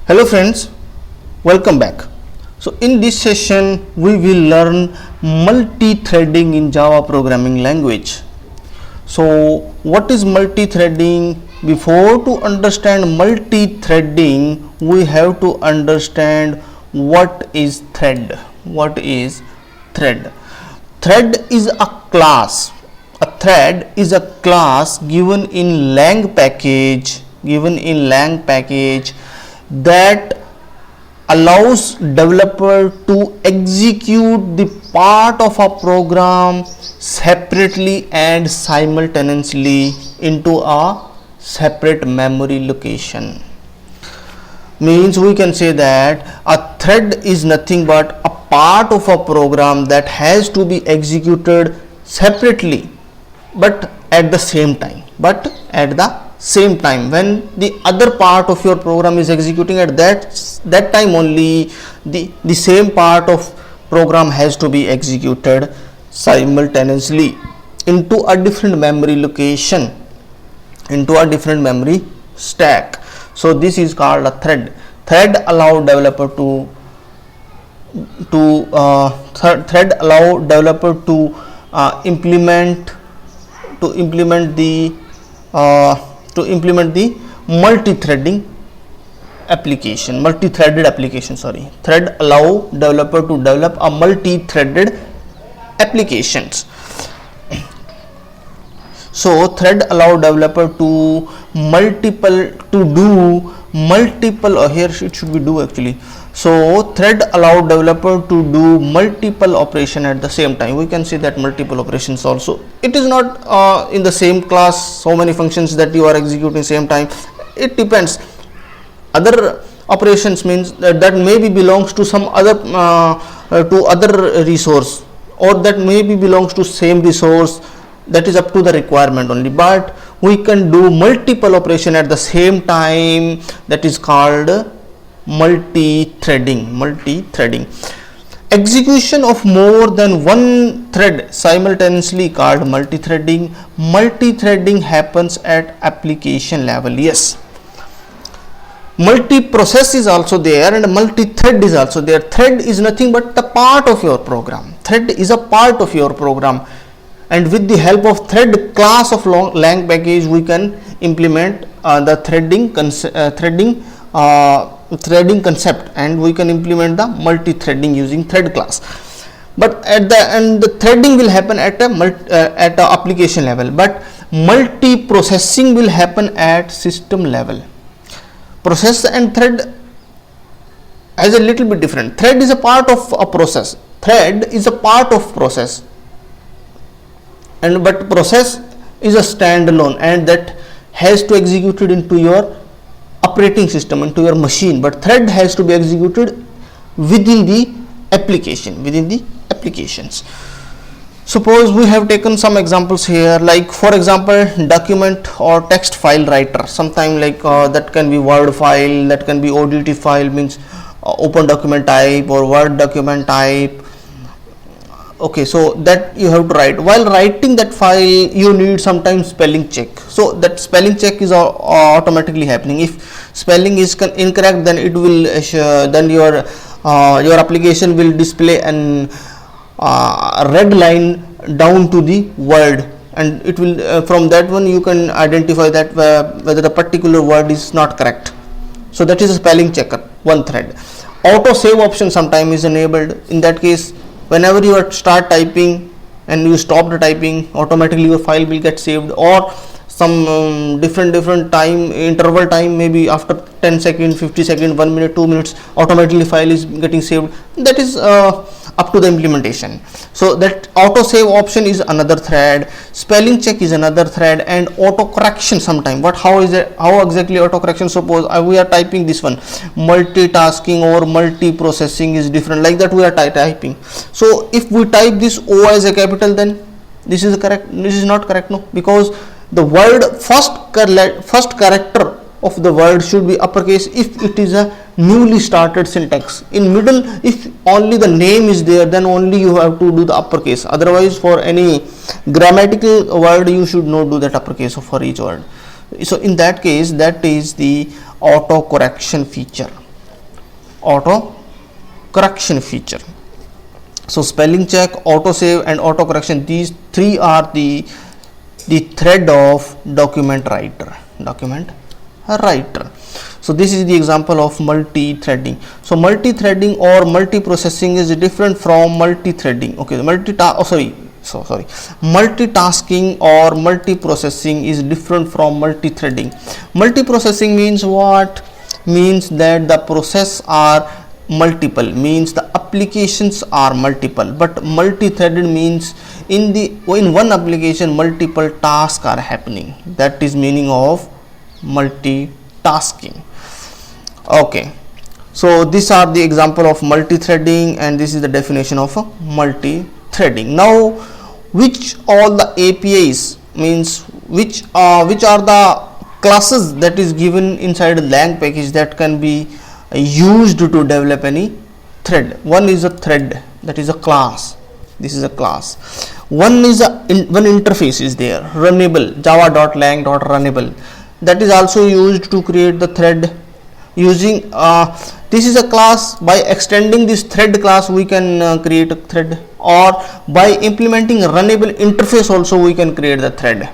Hello friends, welcome back. So in this session we will learn multi-threading in Java programming language. So what is multi-threading? Before to understand multi-threading we have to understand what is thread. What is thread? Thread is a class. A thread is a class given in Lang package that allows developer to execute the part of a program separately and simultaneously into a separate memory location. Means we can say that a thread is nothing but a part of a program that has to be executed separately but at the same time. When the other part of your program is executing, at that time only the same part of program has to be executed simultaneously into a different memory location, into a different memory stack. So this is called a thread. Thread allow developer to implement the multi-threaded application. Thread allow developer to develop a multi-threaded applications. So thread allow developer to do multiple, here it should be do actually. So thread allow developer to do multiple operation at the same time. We can see that multiple operations also. It is not in the same class so many functions that you are executing same time. It depends. Other operations means that maybe belongs to some other other resource, or that maybe belongs to same resource. That is up to the requirement only, but we can do multiple operation at the same time. That is called multi-threading. Execution of more than one thread simultaneously called multi-threading. Multi-threading happens at application level. Yes, multi-process is also there and multi-thread is also there. Thread is nothing but the part of your program. Thread is a part of your program, and with the help of thread class of Lang package we can implement the threading concept, and we can implement the multi-threading using thread class. But at the end the threading will happen at a application level, but multi-processing will happen at system level. Process and thread is a little bit different. Thread is a part of a process. But process is a standalone, and that has to execute it into your operating system, into your machine. But thread has to be executed within the applications. Suppose we have taken some examples here, like for example document or text file writer. Sometime like that can be Word file, that can be ODT file, means open document type or Word document type. Okay, so that you have to write. While writing that file you need sometimes spelling check, so that spelling check is automatically happening. If spelling is incorrect, then it will then your application will display an red line down to the word, and it will from that one you can identify that whether the particular word is not correct. So that is a spelling checker, one thread. Auto save option sometime is enabled. In that case, whenever you start typing and you stop the typing, automatically your file will get saved, or some different time interval time, maybe after 10 seconds, 50 seconds, 1 minute, 2 minutes, automatically file is getting saved. That is up to the implementation. So that auto save option is another thread, spelling check is another thread, and auto correction sometime. But how exactly auto correction? Suppose we are typing this one, multitasking or multi-processing is different, like that we are typing. So if we type this O as a capital, then this is correct, this is not correct, no, because the word first character of the word should be uppercase if it is a newly started syntax. In middle, if only the name is there, then only you have to do the uppercase. Otherwise, for any grammatical word you should not do that uppercase for each word. So in that case, that is the auto correction feature. auto correction feature. So spelling check, auto save and auto correction, these three are the thread of document writer. So this is the example of multi-threading. So multi-threading or multi-processing is different from multi-threading. Okay, multitasking or multi-processing is different from multi-threading. Multi-processing means what? Means that the process are multiple, means the applications are multiple, but multi-threaded means in one application multiple tasks are happening. That is meaning of multitasking. Okay, so these are the example of multi-threading and this is the definition of a multi-threading. Now which all the APIs, means which are the classes that is given inside a Lang package that can be used to develop any thread. One is a thread, that is a class. This is a class. One is one interface is there, runnable, java.lang.runnable, that is also used to create the thread. Using this is a class. By extending this thread class we can create a thread, or by implementing runnable interface also we can create the thread.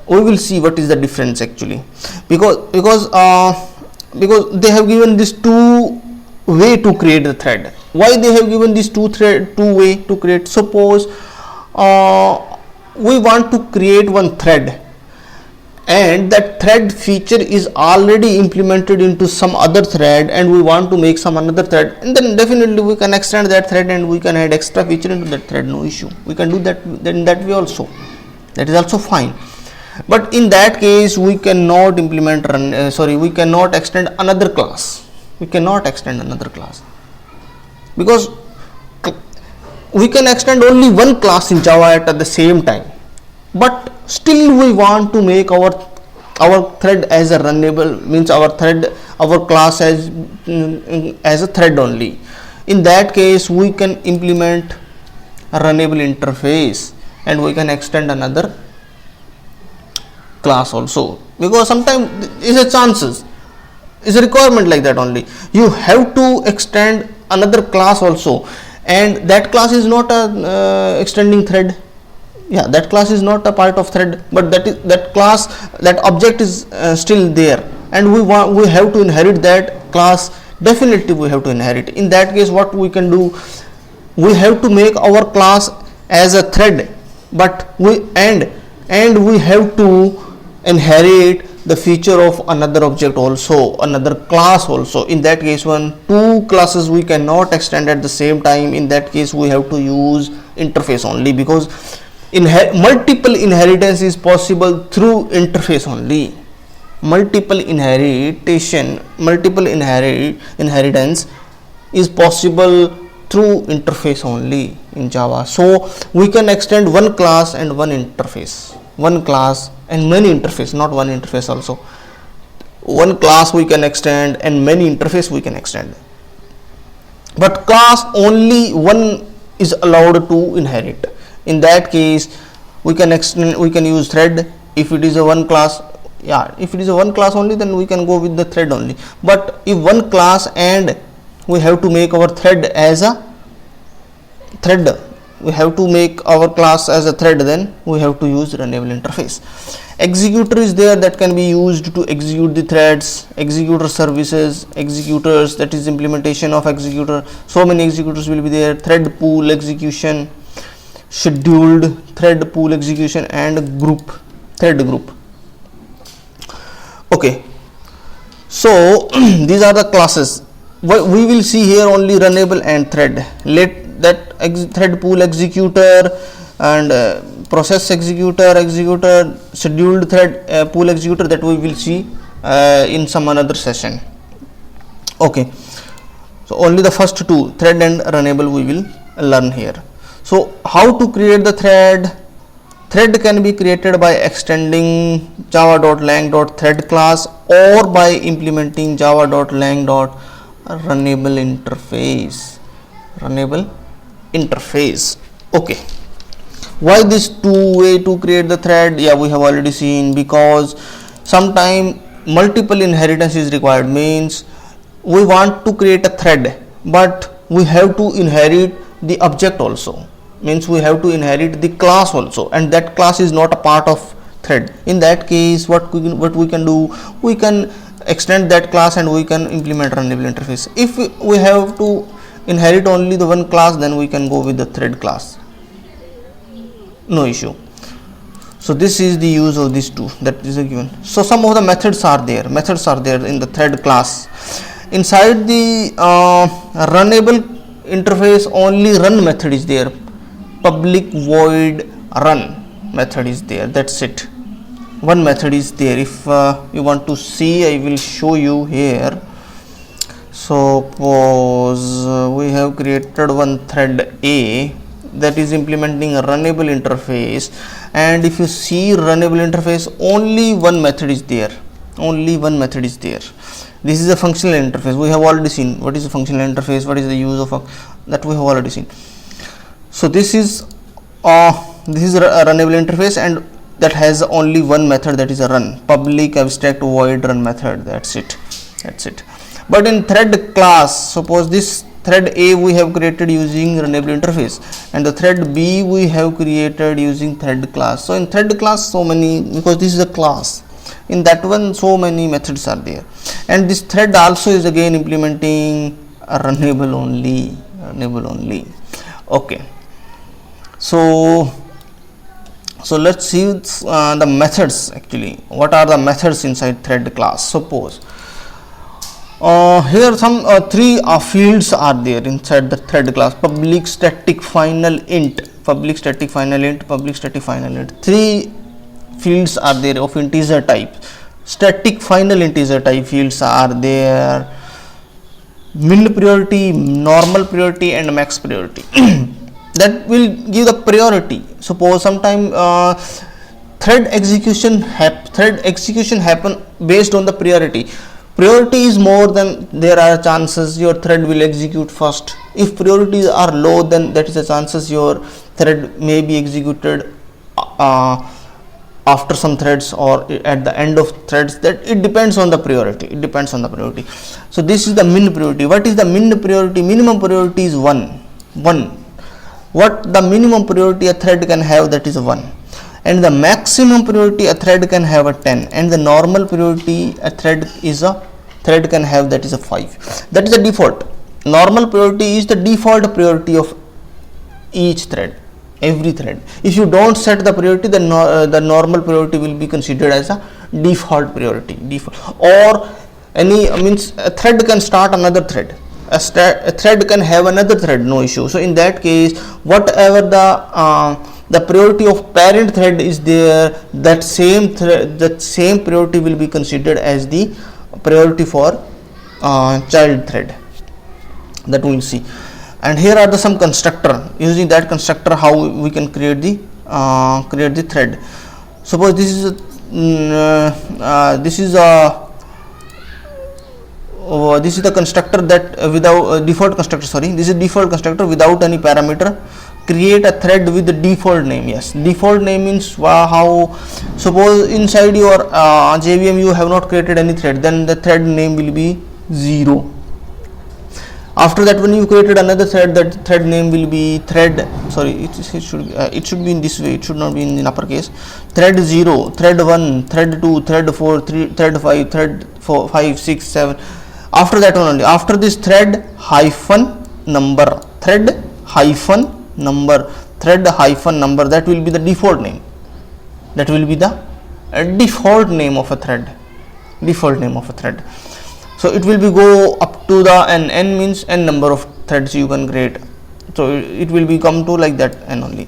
We will see what is the difference actually, because they have given this two way to create the thread. Why they have given this two way to create? Suppose we want to create one thread and that thread feature is already implemented into some other thread and we want to make some another thread, and then definitely we can extend that thread and we can add extra feature into that thread, no issue. We can do that in that way also, that is also fine. But in that case we cannot we cannot extend another class. Because we can extend only one class in Java at the same time, but still we want to make our thread as a runnable, means our class as a thread only. In that case we can implement a runnable interface and we can extend another class also, because sometimes is a chances, is a requirement like that only. You have to extend another class also, and that class is not a extending thread. Yeah, that class is not a part of thread, but that class, that object is still there, and we have to inherit that class. Definitely we have to inherit. In that case what we can do, we have to make our class as a thread, but we have to inherit the feature of another object also, another class also. In that case two classes we cannot extend at the same time. In that case we have to use interface only, because multiple inheritance is possible through interface only. Multiple inheritance is possible through interface only in Java. So we can extend one class and one interface, one class and many interface, not one interface also. One class we can extend and many interface we can extend, but class only one is allowed to inherit. In that case we can use thread. If it is a one class, if it is a one class only, then we can go with the thread only. But if one class and we have to make our thread as a thread, we have to make our class as a thread, then we have to use runnable interface. Executor is there that can be used to execute the threads. Executor services, executors, that is implementation of executor. So many executors will be there. Thread pool execution, scheduled thread pool execution, and thread group. Okay, so these are the classes. We will see here only runnable and thread. Let that thread pool executor and process executor, scheduled thread pool executor, that we will see in some another session. Okay, so only the first two, thread and runnable, we will learn here. So how to create the thread? Thread can be created by extending java.lang.thread class or by implementing java.lang.runnable interface. Okay, why this two way to create the thread? Yeah, we have already seen, because sometime multiple inheritance is required, means we want to create a thread, but we have to inherit the object also, means we have to inherit the class also, and that class is not a part of thread. In that case, what we can do, we can extend that class and we can implement runnable interface. If we have to inherit only the one class, then we can go with the thread class, no issue. So this is the use of these two, that is a given. So some of the methods are there in the thread class. Inside the runnable interface, only run method is there, public void run method is there, that's it. One method is there. If you want to see, I will show you here. Suppose we have created one thread A that is implementing a runnable interface, and if you see runnable interface, only one method is there, This is a functional interface. We have already seen what is a functional interface, what is the use of that we have already seen. So this is a runnable interface, and that has only one method, that is a run, public abstract void run method, that's it. But in thread class, suppose this thread A we have created using runnable interface, and the thread B we have created using thread class. So in thread class, so many, because this is a class, in that one so many methods are there, and this thread also is again implementing a runnable only. Okay, so let's see the methods. Actually, what are the methods inside thread class? Suppose here some three fields are there inside the thread class: public static final int, public static final int. Three fields are there of integer type. Static final integer type fields are there: min priority, normal priority, and max priority. That will give the priority. Suppose sometime thread execution happen based on the priority. Priority is more, then there are chances your thread will execute first. If priorities are low, then that is the chances your thread may be executed after some threads or at the end of threads. That it depends on the priority. So this is the min priority. What is the min priority? Minimum priority is 1. What the minimum priority a thread can have, that is 1, and the maximum priority a thread can have a 10, and the normal priority a thread can have, that is a 5. That is the default. Normal priority is the default priority of each thread, every thread. If you don't set the priority, then the normal priority will be considered as a default priority. Or any means a thread can start another thread. A thread can have another thread, no issue. So in that case, whatever the priority of parent thread is there, that same priority will be considered as the priority for child thread. That we will see. And here are some constructor. Using that constructor, how we can create the thread. Suppose this is the constructor that without default constructor. This is default constructor without any parameter. Create a thread with the default name. Yes, default name means how. Suppose inside your JVM you have not created any thread, then the thread name will be 0. After that, when you created another thread, that thread name will be thread. It should be in this way. It should not be in uppercase. Thread 0, thread 1, thread 2, thread 4, thread 5, thread 4, 5, 6, 7. After that one only. After this thread hyphen number, that will be the default name. That will be the default name of a thread. So it will be go up to the n means n number of threads you can create. So it will be come to like that n only.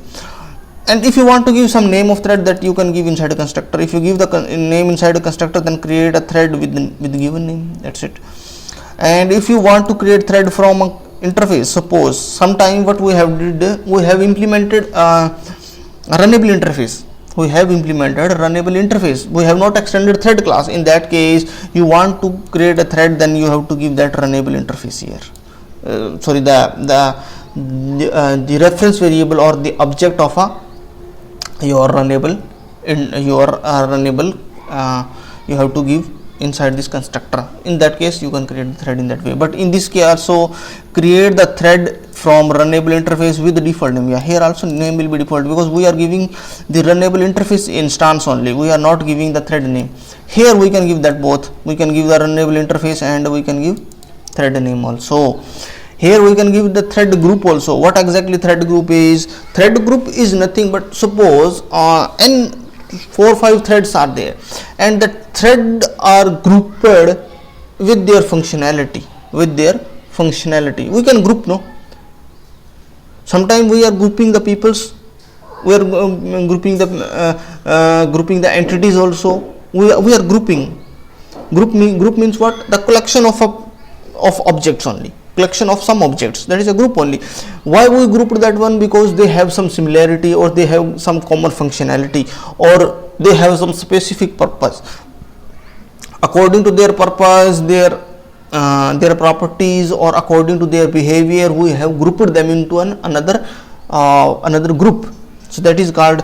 And if you want to give some name of thread, that you can give inside a constructor. If you give the name inside a constructor, then create a thread with the given name. That's it. And if you want to create thread from a interface, suppose sometime what we have implemented a runnable interface. We have not extended thread class. In that case, you want to create a thread, then you have to give that runnable interface here. The reference variable or the object of your runnable you have to give inside this constructor. In that case you can create the thread in that way. But in this case also create the thread from runnable interface with the default name. Yeah, here also name will be default because we are giving the runnable interface instance only, we are not giving the thread name. Here we can give that both, we can give the runnable interface and we can give thread name also. Here we can give the thread group also. What exactly thread group is? Thread group is nothing but suppose n 4 or 5 threads are there and the thread are grouped with their functionality, we can group, no, sometimes we are grouping the peoples, we are grouping the entities also, we are grouping. Group means what? The collection of objects only, collection of some objects, that is a group only. Why we grouped that one? Because they have some similarity or they have some common functionality or they have some specific purpose. According to their purpose, their properties or according to their behavior, we have grouped them into another group. So that is called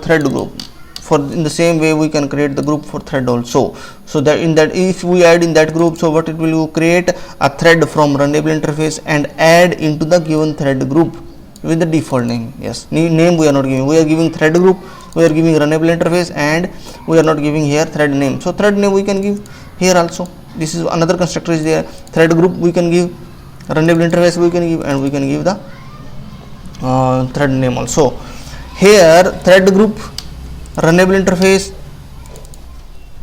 thread group. For in the same way we can create the group for thread also. So that in that, if we add in that group, so what it will create a thread from runnable interface and add into the given thread group with the default name. Yes, name we are not giving, we are giving thread group, we are giving runnable interface and we are not giving here thread name. So thread name we can give here also. This is another constructor is there. Thread group we can give, runnable interface we can give, and we can give the thread name also. Here thread group, runnable interface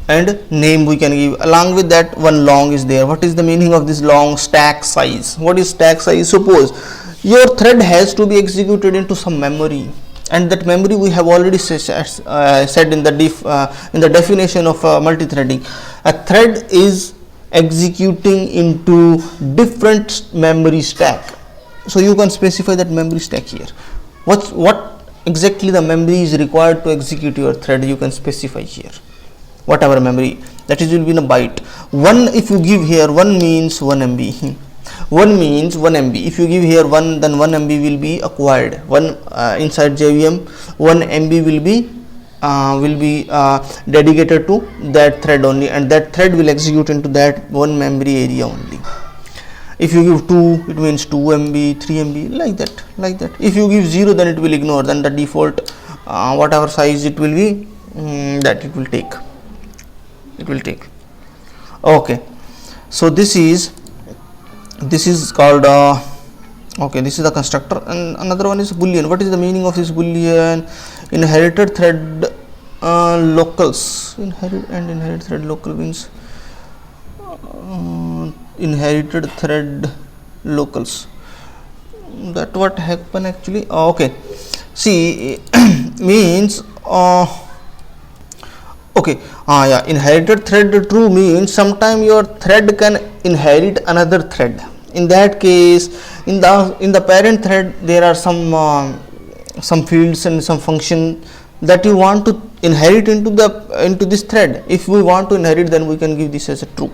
and name we can give. Along with that one long is there. What is the meaning of this long? Stack size. What is stack size? Suppose your thread has to be executed into some memory, and that memory we have already said in the definition of multi-threading. A thread is executing into different memory stack. So you can specify that memory stack here. What exactly the memory is required to execute your thread, you can specify here. Whatever memory, that is will be in a byte. One, if you give here 1 means 1 MB. 1 means 1 MB. If you give here 1, then 1 MB will be acquired. Inside JVM, 1 MB will be dedicated to that thread only, and that thread will execute into that one memory area only. If you give 2, it means 2 MB, 3 MB, like that. If you give 0, then it will ignore, then the default whatever size it will be, that it will take. Okay, so this is called okay, this is the constructor, and another one is boolean. What is the meaning of this boolean? Inherited thread locals. Inherit thread local means inherited thread locals. That what happen actually? Okay, see means okay, yeah, inherited thread true means sometime your thread can inherit another thread. In that case, in the parent thread there are some fields and some function that you want to inherit into this thread. If we want to inherit, then we can give this as a true,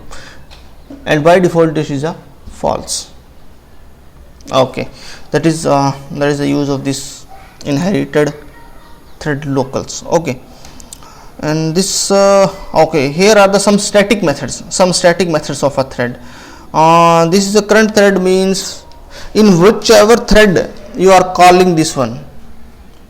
and by default this is a false. Okay, that is the use of this inherited thread locals. Okay, and this okay, here are some static methods of a thread. This is a current thread, means in whichever thread you are calling this one,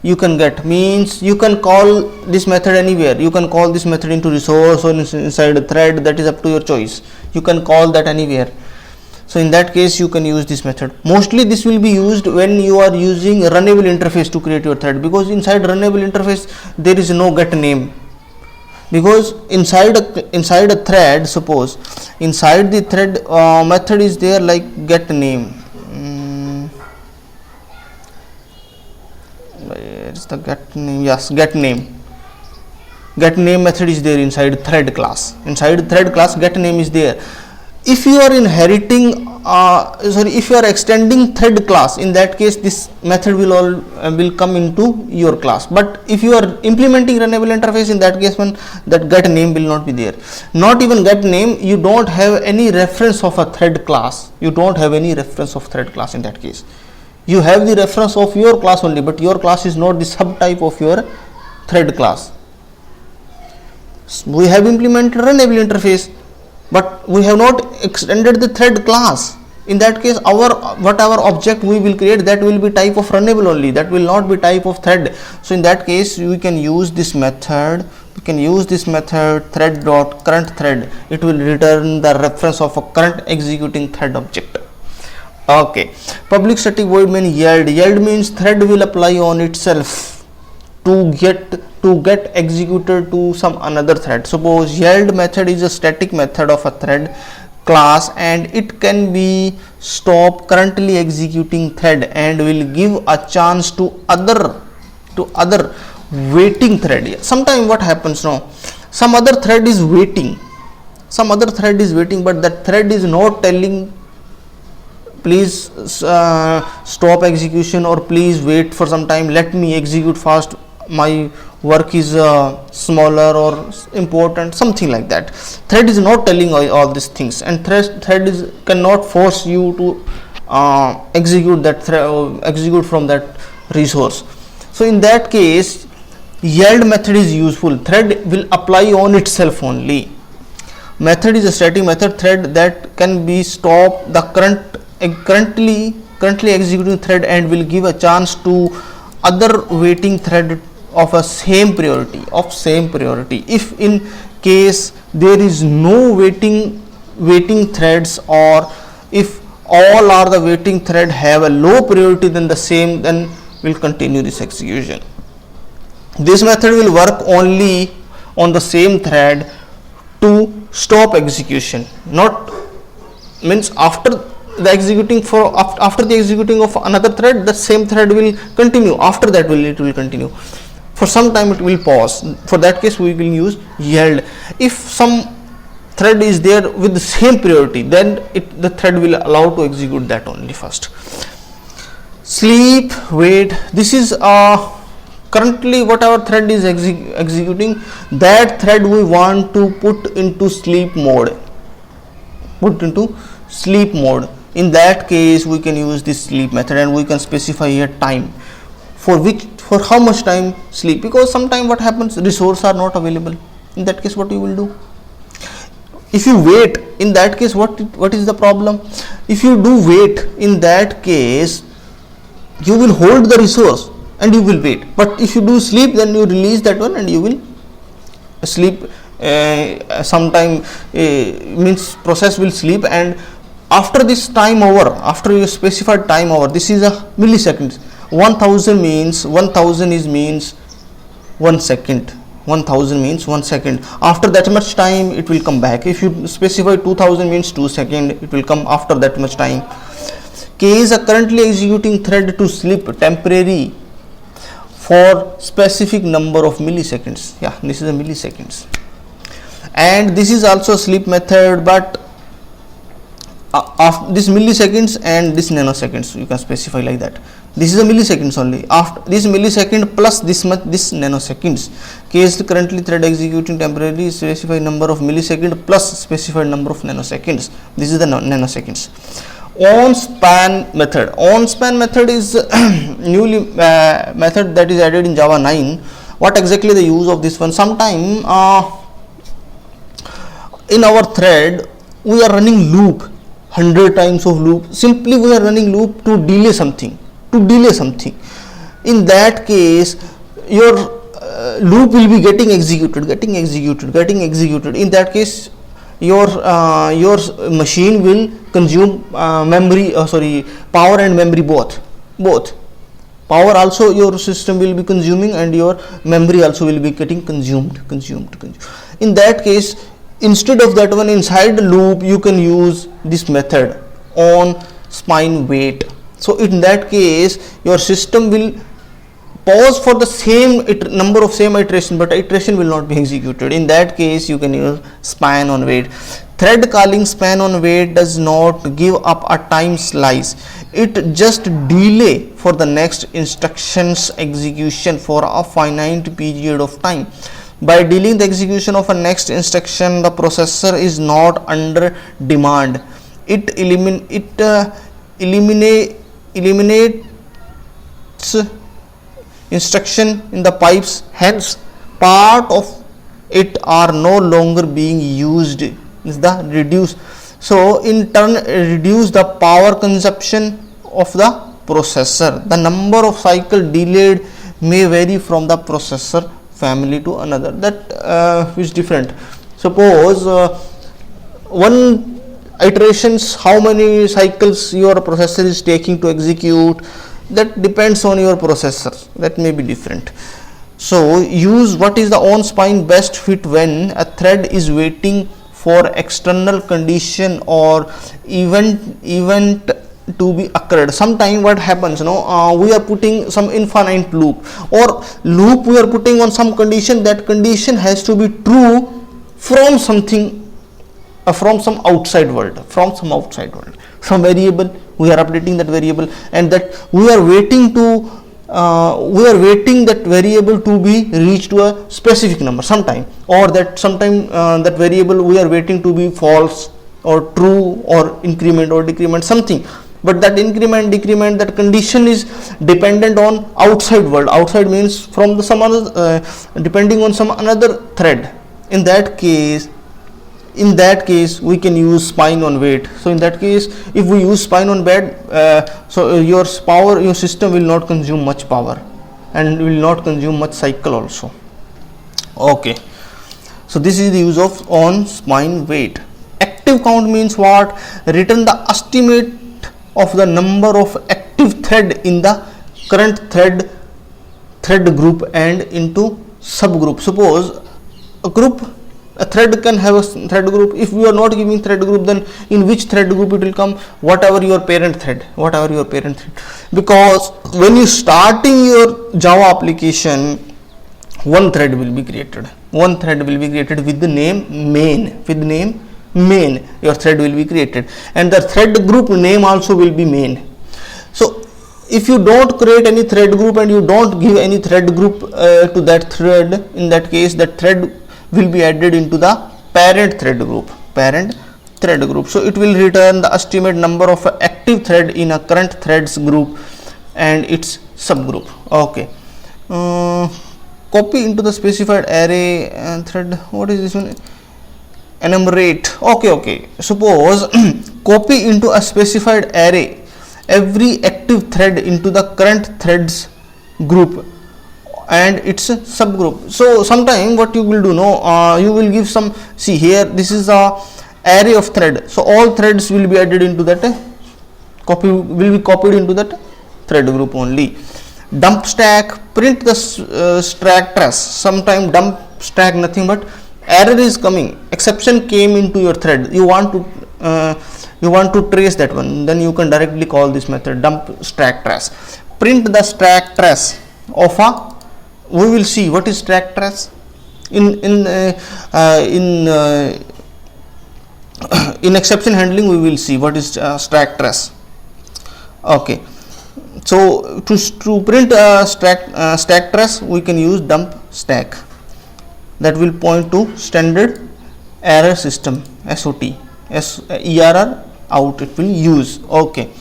you can get, means you can call this method anywhere. You can call this method into resource or inside a thread, that is up to your choice. You can call that anywhere. So in that case you can use this method. Mostly this will be used when you are using runnable interface to create your thread, because inside runnable interface there is no get name. Because inside a thread, suppose inside the thread method is there like get name. Where is the get name? Yes, get name method is there inside thread class. Inside thread class get name is there. If you are inheriting if you are extending thread class, in that case this method will come into your class. But if you are implementing runnable interface, in that case one, that get name will not be there. Not even get name, you don't have any reference of a thread class. In that case you have the reference of your class only, but your class is not the subtype of your thread class. We have implemented runnable interface, but we have not extended the thread class. In that case, our whatever object we will create, that will be type of runnable only, that will not be type of thread. So in that case, we can use this method. We can use this method thread dot current thread. It will return the reference of a current executing thread object. Okay, public static void main yield. Yield means thread will apply on itself to get executed to some another thread. Suppose yield method is a static method of a thread class, and it can be stop currently executing thread and will give a chance to other waiting thread. Sometime what happens now, some other thread is waiting, but that thread is not telling please stop execution, or please wait for some time, let me execute fast, my work is smaller or important, something like that. Thread is not telling all these things, and thread is cannot force you to execute from that resource. So in that case, yield method is useful. Thread will apply on itself only. Method is a static method thread that can be stop the currently executing thread and will give a chance to other waiting thread of a same priority. If in case there is no waiting threads, or if all are the waiting thread have a low priority than the same, then will continue this execution. This method will work only on the same thread to stop execution, not means after the executing of another thread, the same thread will continue. After that it will continue. For some time it will pause. For that case, we will use yield. If some thread is there with the same priority, then the thread will allow to execute that only first. Sleep, wait. This is currently whatever thread is executing, that thread we want to put into sleep mode. In that case, we can use this sleep method, and we can specify a time for how much time sleep, because sometime what happens, resources are not available. In that case, what you will do? If you wait, in that case, what is the problem? If you do wait, in that case, you will hold the resource and you will wait. But if you do sleep, then you release that one and you will sleep. Sometime means process will sleep, and after this time over, after you specified time over, this is a milliseconds. 1000 means 1000 means 1 second. 1000 means 1 second. After that much time, it will come back. If you specify 2000 means 2 seconds, it will come after that much time. K is a currently executing thread to sleep temporary for specific number of milliseconds. Yeah, this is a milliseconds. And this is also sleep method, but after this milliseconds and this nanoseconds, you can specify like that. This is a milliseconds only. After this millisecond plus this nanoseconds, K is currently thread executing temporarily specified number of milliseconds plus specified number of nanoseconds. This is the nanoseconds. On span method is newly method that is added in Java 9. What exactly the use of this one? Sometime in our thread we are running loop, 100 times of loop. Simply we are running loop to delay something. In that case, your loop will be getting executed. In that case, your machine will consume power and memory both. Power also your system will be consuming, and your memory also will be getting consumed. In that case, instead of that one, inside the loop you can use this method on span wait. So in that case, your system will pause for the same number of iteration, but iteration will not be executed. In that case, you can use span on wait. Thread calling span on wait does not give up a time slice. It just delay for the next instruction's execution for a finite period of time. By delaying the execution of a next instruction, the processor is not under demand. It eliminates instruction in the pipes. Hence, part of it are no longer being used is the reduce. So in turn reduce the power consumption of the processor. The number of cycle delayed may vary from the processor family to another. That is different. Suppose one iterations, how many cycles your processor is taking to execute, that depends on your processor, that may be different. So use what is the on spine best fit when a thread is waiting for external condition or event to be occurred. Sometime what happens, we are putting some infinite loop or loop we are putting on some condition, that condition has to be true from something, from some outside world, some variable we are updating that variable, and that we are waiting that variable to be reached to a specific number sometime, or that sometime that variable we are waiting to be false or true or increment or decrement something. But that increment decrement, that condition is dependent on outside world. Outside means from the some other depending on some another thread. In that case we can use spine on wait. So in that case, if we use spine on wait, so your system will not consume much power and will not consume much cycle also. Okay, so this is the use of on spine wait. Active count means what? Return the estimate of the number of active thread in the current thread group and into subgroup. Suppose a thread can have a thread group. If we are not giving thread group, then in which thread group it will come? Whatever your parent thread, because when you starting your Java application, one thread will be created with the name main. Your thread will be created, and the thread group name also will be main. So if you don't create any thread group and you don't give any thread group to that thread, in that case that thread will be added into the parent thread group. So it will return the estimate number of active thread in a current threads group and its subgroup. Okay, copy into the specified array thread. What is this one? Enumerate. Okay, suppose copy into a specified array every active thread into the current threads group and its subgroup. So sometime what you will do, you will give some, see here, this is a array of thread, so all threads will be added into that will be copied into that thread group only. Dump stack, print the stack trace. Sometime dump stack nothing but error is coming, exception came into your thread, you want to trace that one, then you can directly call this method dump stack trace. Print the stack trace of a, we will see what is stack trace in exception handling. We will see what is stack trace. Okay, so to print stack trace, we can use dump stack. That will point to standard error system, SOT, ERR out it will use. Okay,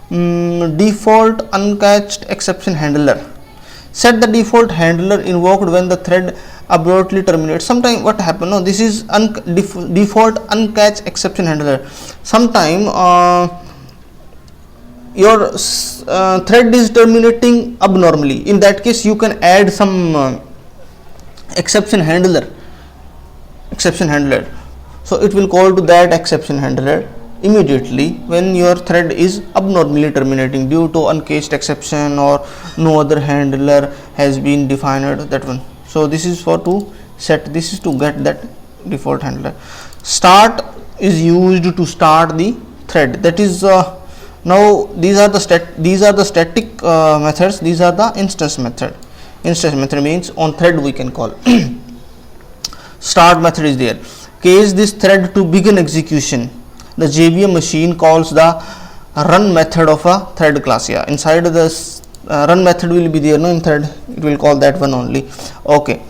default uncatched exception handler. Set the default handler invoked when the thread abruptly terminates. Sometime what happen? No, this is default uncatched exception handler. Sometime your thread is terminating abnormally. In that case, you can add some exception handler. So it will call to that exception handler immediately when your thread is abnormally terminating due to uncaged exception or no other handler has been defined, that one. So this is for to set, this is to get that default handler. Start is used to start the thread, that is now these are the static methods, these are the instance method. Instance method means on thread we can call. Start method is there. Case this thread to begin execution. The JVM machine calls the run method of a thread class. Yeah, inside this run method will be there, no, in thread it will call that one only. Okay,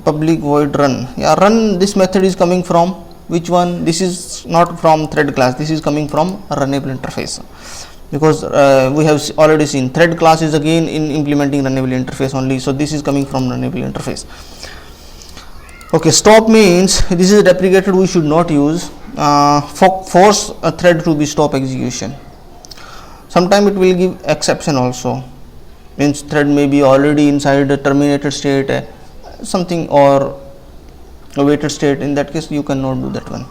public void run. Yeah, run, this method is coming from which one? This is not from thread class, this is coming from runnable interface, because we have already seen thread class is again in implementing runnable interface only. So this is coming from runnable interface. Okay, stop means this is deprecated, we should not use. Force a thread to be stop execution. Sometimes it will give exception also, means thread may be already inside the terminated state, something, or awaited state. In that case you cannot do that one.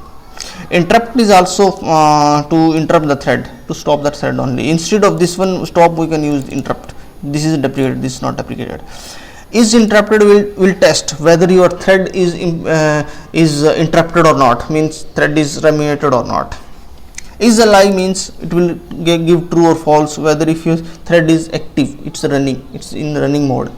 Interrupt is also to interrupt the thread, to stop the thread only. Instead of this one stop, we can use interrupt. This is deprecated, this is not deprecated. Is interrupted will test whether your thread is interrupted or not, means thread is terminated or not. Is alive means it will give true or false whether if your thread is active, it's running, it's in running mode.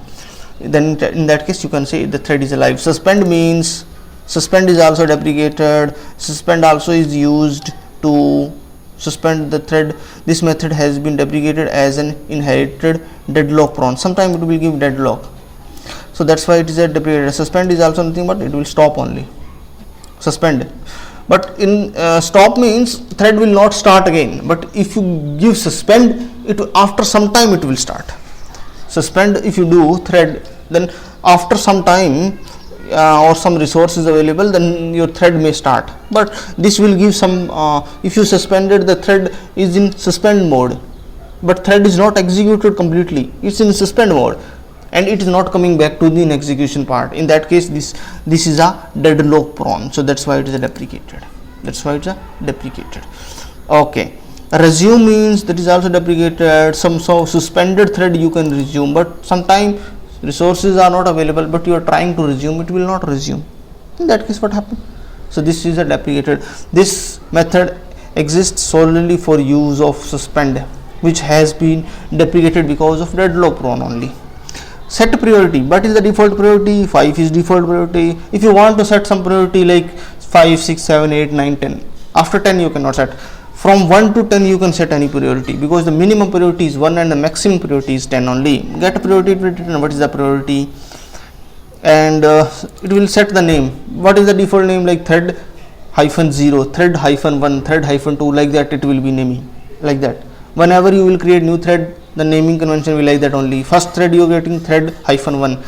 Then in that case you can say the thread is alive. Suspend means suspend is also deprecated. Suspend also is used to suspend the thread. This method has been deprecated as an inherited deadlock prone. Sometimes it will give deadlock, so that's why it is a deprecated. Suspend is also nothing but it will stop only, suspend. But in stop means thread will not start again, but if you give suspend, it after some time it will start. Suspend, if you do thread, then after some time or some resource is available, then your thread may start. But this will give some, if you suspended, the thread is in suspend mode, but thread is not executed completely, it's in suspend mode and it is not coming back to the execution part. In that case this is a deadlock prone, so that's why it is a deprecated, that's why it's a deprecated. Okay, resume means that is also deprecated. Some suspended thread you can resume, but sometimes resources are not available but you are trying to resume, it will not resume. In that case what happened? So this is a deprecated. This method exists solely for use of suspend, which has been deprecated because of deadlock prone only. Set priority. What is the default priority? 5 is default priority. If you want to set some priority like 5, 6, 7, 8, 9, 10, after 10 you cannot set. From 1 to 10 you can set any priority, because the minimum priority is 1 and the maximum priority is 10 only. Get priority, what is the priority, and it will set the name. What is the default name? Like thread -0, thread -1, thread -2, like that it will be naming, like that. Whenever you will create new thread, the naming convention will like that only. First thread you are getting thread -1,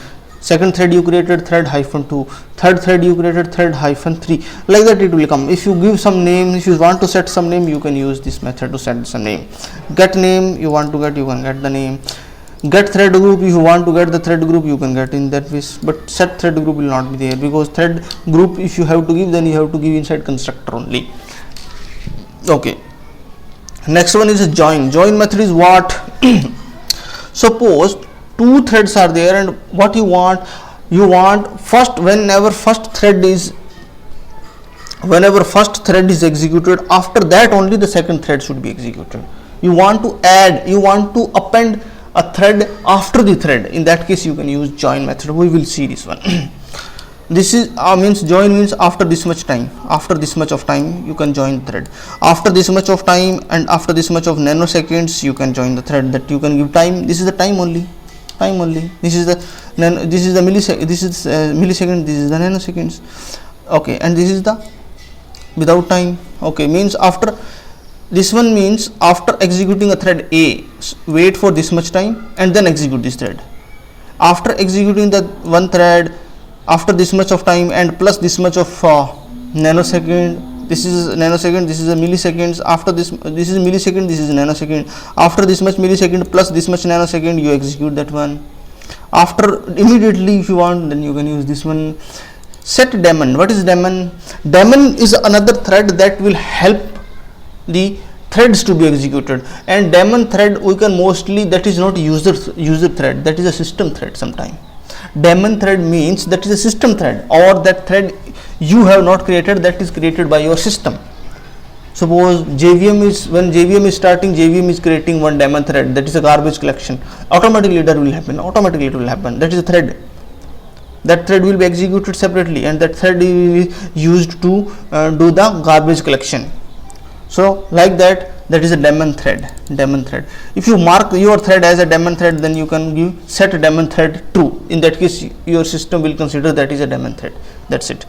second thread you created thread -2, third thread you created thread -3, like that it will come. If you give some name, if you want to set some name, you can use this method to set some name. Get name, you want to get, you can get the name. Get thread group, if you want to get the thread group, you can get in that way, but set thread group will not be there, because thread group if you have to give, then you have to give inside constructor only. Okay, next one is a join. Join method is what? Suppose two threads are there, and what you want first, whenever first thread is executed, after that only the second thread should be executed. You want to add, you want to append a thread after the thread. In that case you can use join method. We will see this one. This is means join means after this much time, after this much of time you can join the thread. After this much of time and after this much of nanoseconds you can join the thread. That you can give time. This is the time only. This is the millisecond, this is millisecond, this is the nanoseconds. Okay, and this is the without time. Okay, means after this one, means after executing a thread A, wait for this much time and then execute this thread. After executing the one thread after this much of time and plus this much of nanosecond, this is nanosecond, this is a milliseconds. After this is millisecond, this is nanosecond. After this much millisecond plus this much nanosecond, you execute that one. After immediately if you want, then you can use this one. Set daemon. What is daemon? Daemon is another thread that will help the threads to be executed, and daemon thread we can mostly, that is not user thread, that is a system thread. Sometime daemon thread means that is a system thread, or that thread you have not created, that is created by your system. Suppose JVM is, when JVM is starting, JVM is creating one daemon thread, that is a garbage collection. Automatically that will happen, automatically it will happen. That is a thread. That thread will be executed separately, and that thread is used to do the garbage collection. So like that is a daemon thread. Daemon thread. If you mark your thread as a daemon thread, then you can give set daemon thread true. In that case your system will consider that is a daemon thread. That's it.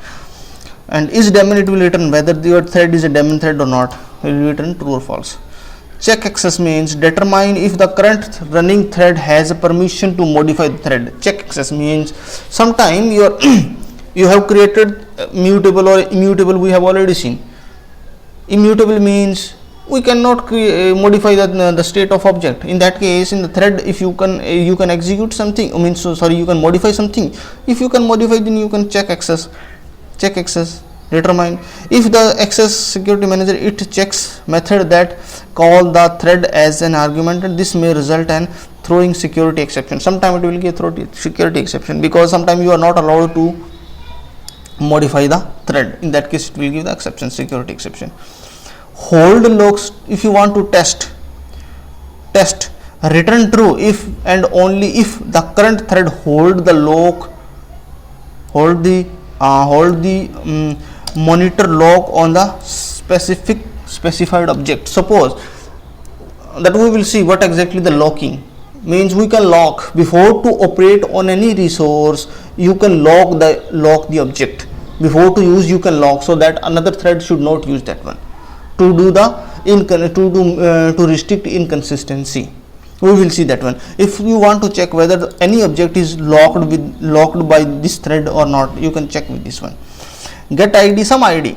And is daemon, it will return whether your thread is a daemon thread or not. It will return true or false. Check access means determine if the current running thread has a permission to modify the thread. Check access means sometime your you have created mutable or immutable, we have already seen. Immutable means we cannot modify the state of object. In that case, in the thread, if you can execute something, you can modify something. If you can modify, then you can check access, determine. If the access security manager, it checks method that call the thread as an argument, and this may result in throwing security exception. Sometimes it will give throw security exception, because sometimes you are not allowed to modify the thread. In that case, it will give the exception, security exception. Hold locks, if you want to test, return true if and only if the current thread hold the monitor lock on the specified object. Suppose that we will see what exactly the locking means. We can lock before to operate on any resource. You can lock the object before to use. You can lock, so that another thread should not use that one, to do the to restrict inconsistency. We will see that one. If you want to check whether any object is locked by this thread or not, you can check with this one. Get id, some id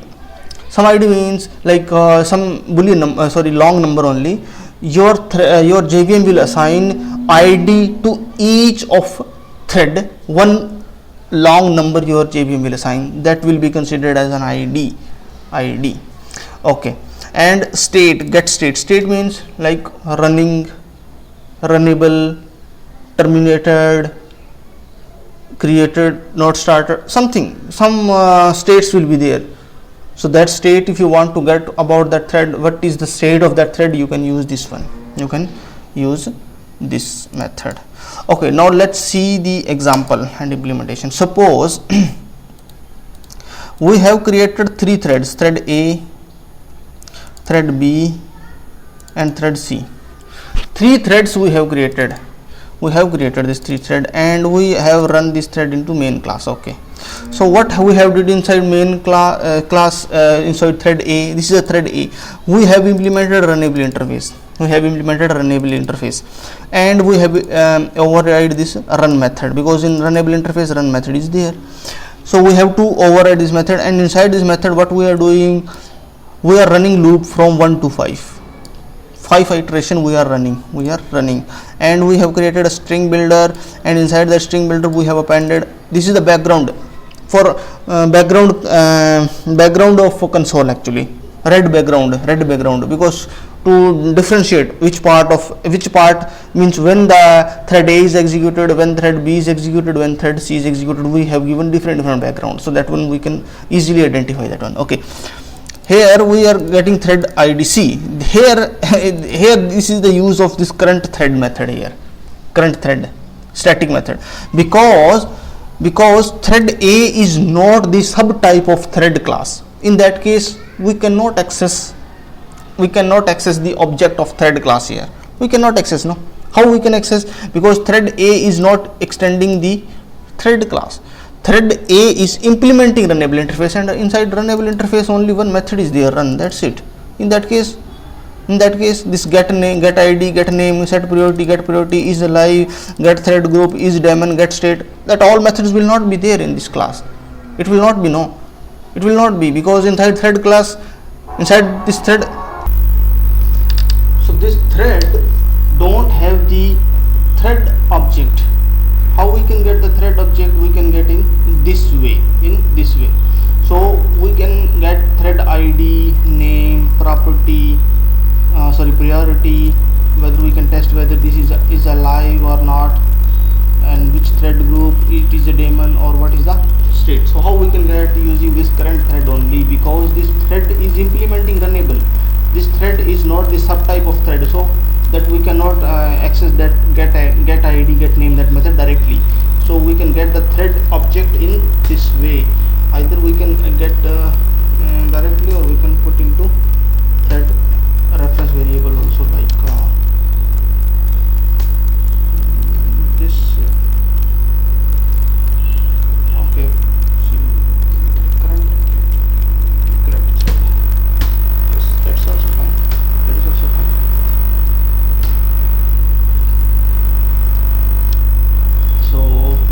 means like some boolean long number only. Your JVM will assign id to each of thread. One long number your JVM will assign, that will be considered as an id. Okay. And get state means like running, runnable, terminated, created, not started, some states will be there. So that state, if you want to get about that thread, what is the state of that thread, you can use this one, you can use this method. Okay, now let's see the example and implementation. Suppose we have created 3 threads, thread A, thread B and thread C. 3 threads we have created. This 3 thread, and we have run this thread into main class. Okay, so what we have did inside main class inside thread A, this is a thread A, we have implemented runnable interface. And we have override this run method, because in runnable interface run method is there. So we have to override this method, and inside this method what we are doing, we are running loop from 1 to 5 iteration we are running, and we have created a string builder, and inside the string builder we have appended, this is the background for background of console, actually red background, because to differentiate which part means when the thread A is executed, when thread B is executed, when thread C is executed, we have given different background, so that one we can easily identify that one. Okay, here we are getting thread id C. Here this is the use of this current thread method here, current thread static method, because thread A is not the subtype of thread class. In that case, we cannot access the object of thread class here. We cannot access, no. How we can access? Because thread A is not extending the thread class. Thread A is implementing runnable interface, and inside runnable interface only one method is there, run, that's it. In that case this get name, get id, get name, set priority, get priority, is alive, get thread group, is daemon, get state, that all methods will not be there in this class. It will not be, no, it will not be, because inside thread class, inside this thread, so this thread don't have the thread object. How we can get the thread object? We can get in this way, so we can get thread id, name, property, priority, whether we can test whether this is alive or not, and which thread group, it is a daemon or what is the state. So how we can get using this current thread only, because this thread is implementing runnable, this thread is not the subtype of thread, so that we cannot access that get id, get name, that method directly. So we can get the thread object in this way. Either we can get directly, or we can put into thread reference variable also, like this. Okay, see, current yes, that's also fine, that is also fine. So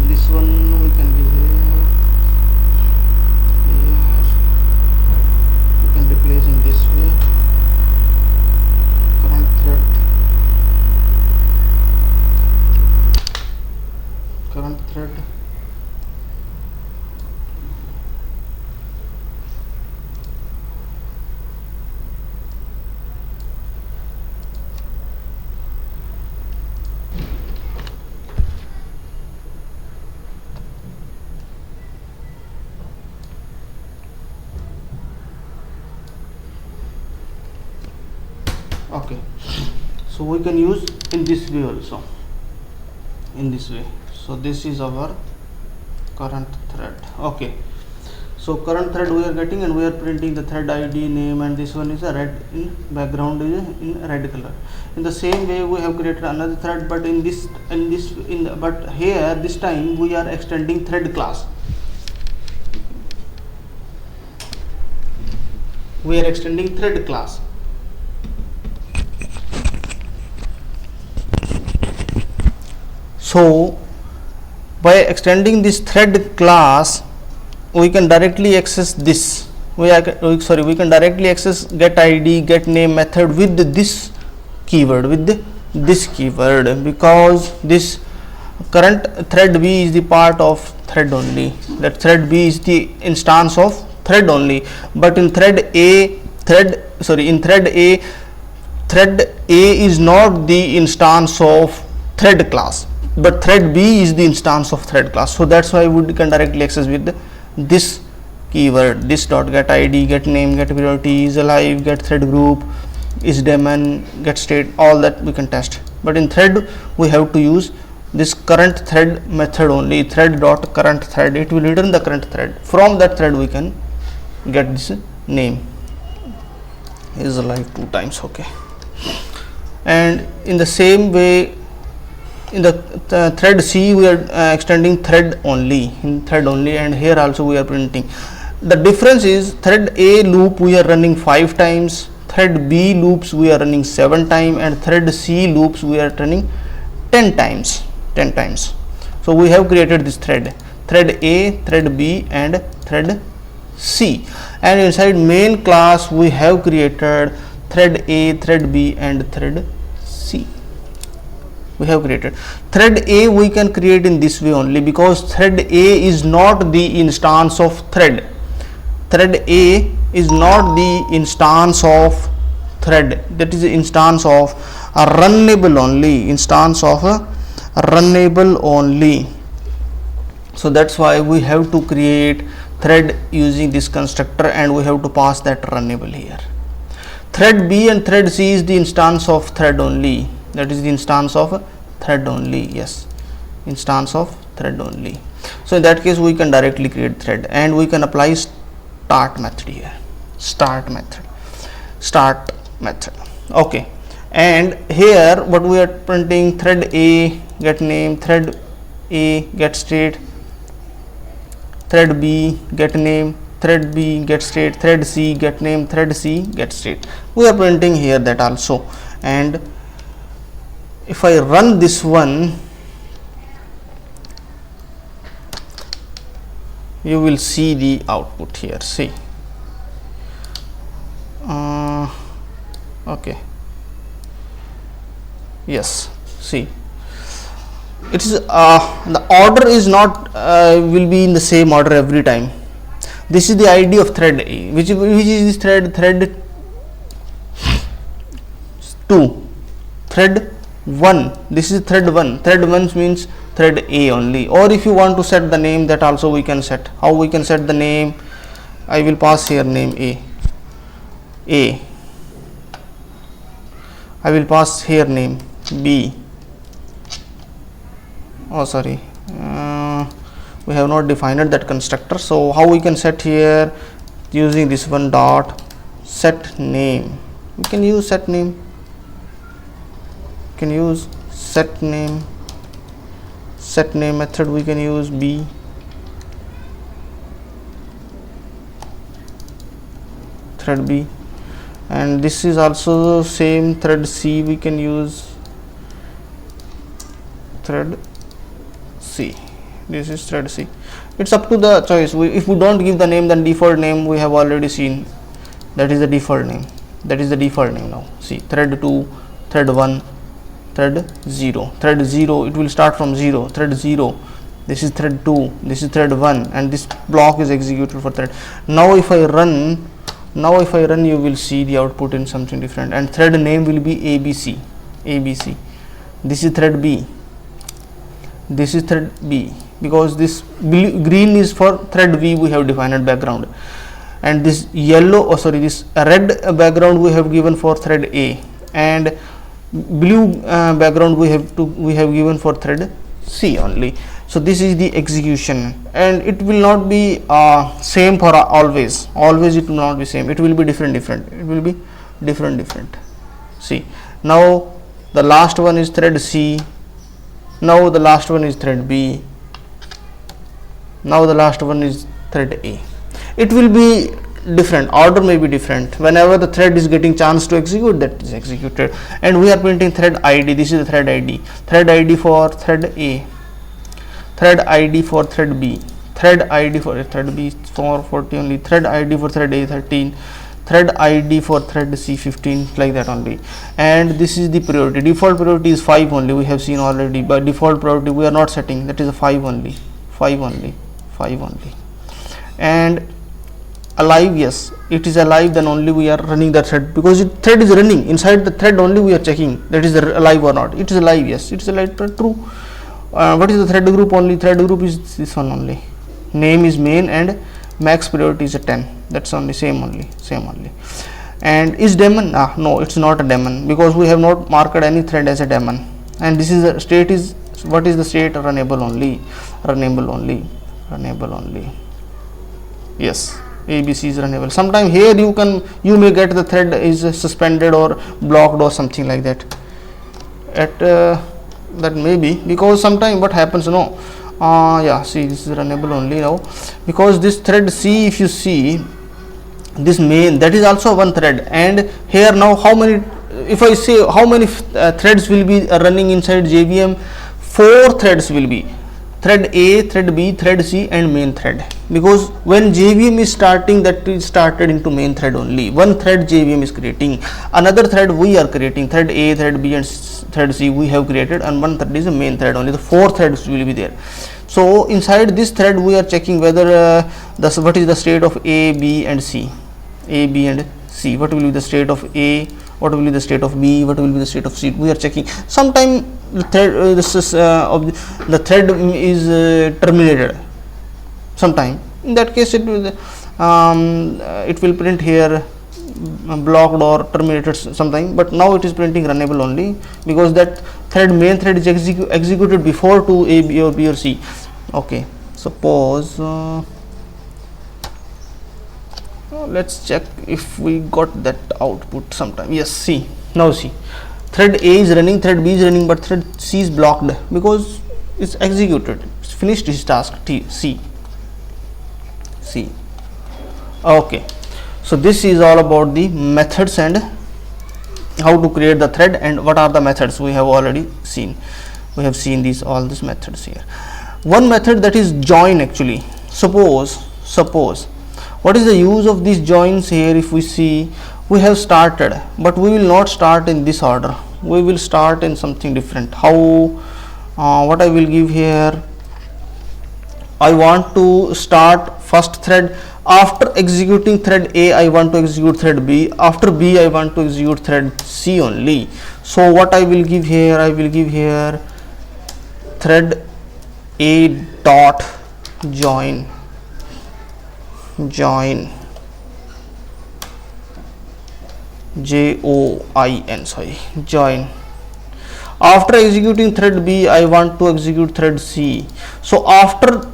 this one we can give here Okay, so we can use in this way also, in this way. So this is our current thread. Okay, so current thread we are getting, and we are printing the thread ID, name, and this one is a red in background is in red color. In the same way we have created another thread, but but here this time we are extending thread class. We are extending thread class. So by extending this thread class, we can directly access this. We can directly access get ID, get name method with this keyword, because this current thread B is the part of thread only. That thread B is the instance of thread only. But in thread A is not the instance of thread class, but thread B is the instance of thread class. So that's why we can directly access with this keyword, this dot get ID, get name, get priority, is alive, get thread group, is daemon, get state, all that we can test. But in thread we have to use this current thread method only, thread dot current thread. It will return the current thread. From that thread we can get this name, is alive 2 times. Okay, and in the same way in the thread C we are extending thread only, and here also we are printing. The difference is thread A loop we are running 5 times, thread B loops we are running 7 times, and thread C loops we are running 10 times. So we have created this thread A, thread B, and thread C, and inside main class we have created thread A, thread B, and thread C. We have created thread A. We can create in this way only, because thread A is not the instance of thread. Thread A is not the instance of thread. That is the instance of a runnable only. So that's why we have to create thread using this constructor, and we have to pass that runnable here. Thread B and thread C is the instance of thread only. That is the instance of thread only. Yes, instance of thread only. So in that case we can directly create thread, and we can apply start method here. Start method. Okay, and here what we are printing, thread A get name, thread A get state, thread B get name, thread B get state, thread C get name, thread C get state. We are printing here that also. And if I run this one, you will see the output here. See, okay, yes, see, it is the order is not will be in the same order every time. This is the ID of thread A, which is this thread 2, thread 1. This is thread 1. Thread 1 means thread A only. Or if you want to set the name, that also we can set. How we can set the name? I will pass here name A. I will pass here name B. Oh, sorry, we have not defined that constructor. So how we can set here? Using this one dot set name. We can use set name. Set name method. We can use B. Thread B, and this is also same thread C. We can use thread C. This is thread C. It's up to the choice. If we don't give the name, then default name we have already seen. That is the default name. Now see, thread 2, thread 1, thread 0. Thread 0, it will start from 0. Thread 0. This is thread 2. This is thread 1, and this block is executed for thread. Now if I run, you will see the output in something different, and thread name will be ABC. This is thread B. Because this green is for thread V, we have defined background, and this yellow, this red background we have given for thread A, and blue background we have given for thread C only. So this is the execution, and it will not be same for always it will not be same, it will be different, it will be different. See, now the last one is thread C, now the last one is thread B, now the last one is thread A. It will be different, order may be different. Whenever the thread is getting chance to execute, that is executed. And we are printing thread ID. This is the thread ID for thread A, thread ID for thread B, thread ID for thread B for 40 only, thread ID for thread A 13, thread ID for thread C 15, like that only. And this is the priority. Default priority is 5 only, we have seen already. But default priority we are not setting, that is a 5 only. And alive, yes, it is alive, then only we are running the thread, because thread is running inside the thread, only we are checking that is alive or not. It is alive, yes, it is alive, true. What is the thread group? Only thread group is this one only. Name is main and max priority is a 10. That's only same only. And is daemon? No, it's not a daemon, because we have not marked any thread as a daemon. And this is the state is, what is the state? Runnable only. Yes, ABC is runnable. Sometime here you may get the thread is suspended or blocked or something like that. That may be because sometime what happens, no, yeah, see, this is runnable only now, because this thread C, if you see this main, that is also one thread. And here now how many, if I say how many threads will be running inside JVM, 4 threads will be, thread A, thread B, thread C and main thread, because when JVM is starting, that is started into main thread only. One thread JVM is creating, another thread we are creating, thread A, thread B and thread C we have created, and one thread is a main thread only. The 4 threads will be there. So inside this thread we are checking whether what is the state of A, B and C. What will be the state of A, what will be the state of B, what will be the state of C, we are checking. Sometime the thread the thread is terminated sometime. In that case it will print here blocked or terminated sometime, but now it is printing runnable only, because that main thread is executed before to A, B or B or C. Okay, suppose let's check if we got that output sometime. Yes, see, now see, thread A is running, thread B is running, but thread C is blocked because it's executed, it's finished his task. C. Okay, so this is all about the methods and how to create the thread, and what are the methods we have already seen. We have seen all these methods here. One method, that is join. Actually, suppose what is the use of these joins here? If we see, we have started, but we will not start in this order, we will start in something different. How? What I will give here, I want to start first thread. After executing thread A, I want to execute thread B. After B, I want to execute thread C only. So what I will give here, I will give here thread A dot join join. After executing thread B, I want to execute thread C. So after,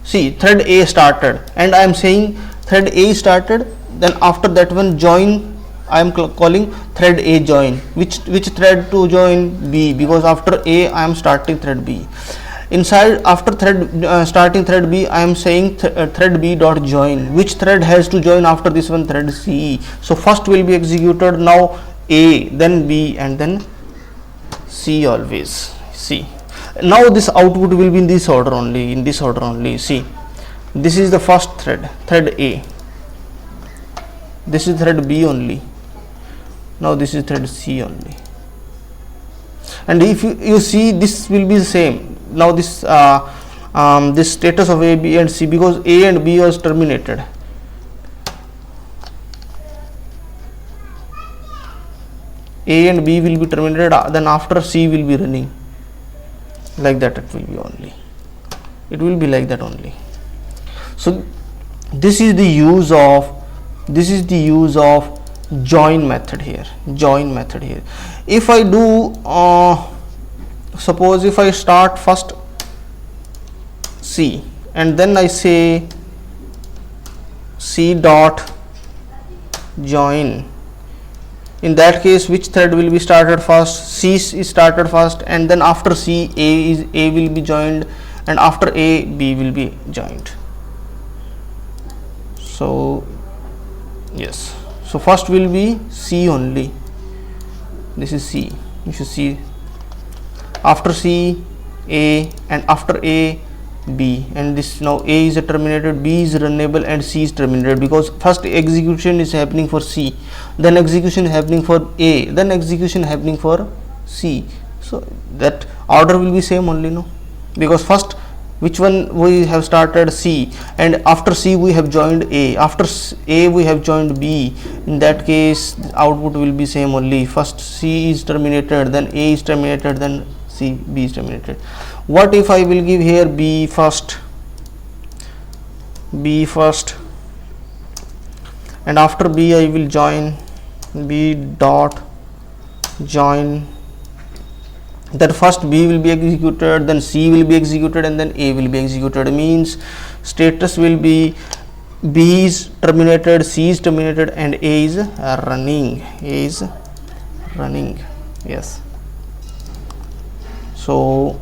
see, thread A started, and I am saying thread A started, then after that one join, I am calling thread A join. Which thread to join? B, because after A I am starting thread B. Inside, after starting thread B, I am saying thread B dot join. Which thread has to join after this one? Thread C. So first will be executed now A, then B and then C always. See, now this output will be in this order only. See, this is the first thread A, this is thread B only, now this is thread C only. And if you see, this will be the same. Now this this status of A, B and C, because A and B was terminated. A and B will be terminated, then after C will be running. Like that it will be only. It will be like that only. So this is the use of join method here. If I do suppose if I start first C and then I say C dot join, in that case which thread will be started first? C is started first, and then after C A will be joined, and after A B will be joined. So yes, so first will be C only, this is C, you should see, after C A, and after A B, and this now A is terminated, B is runnable, and C is terminated, because first execution is happening for C, then execution is happening for A, then execution happening for C. So that order will be same only, no, because first which one we have started? C, and after C we have joined A, after A we have joined B. In that case the output will be same only, first C is terminated, then A is terminated, then B is terminated. What if I will give here B first, and after B I will join B dot join, then first B will be executed, then C will be executed, and then A will be executed. Means status will be B is terminated, C is terminated, and A is running. Yes. So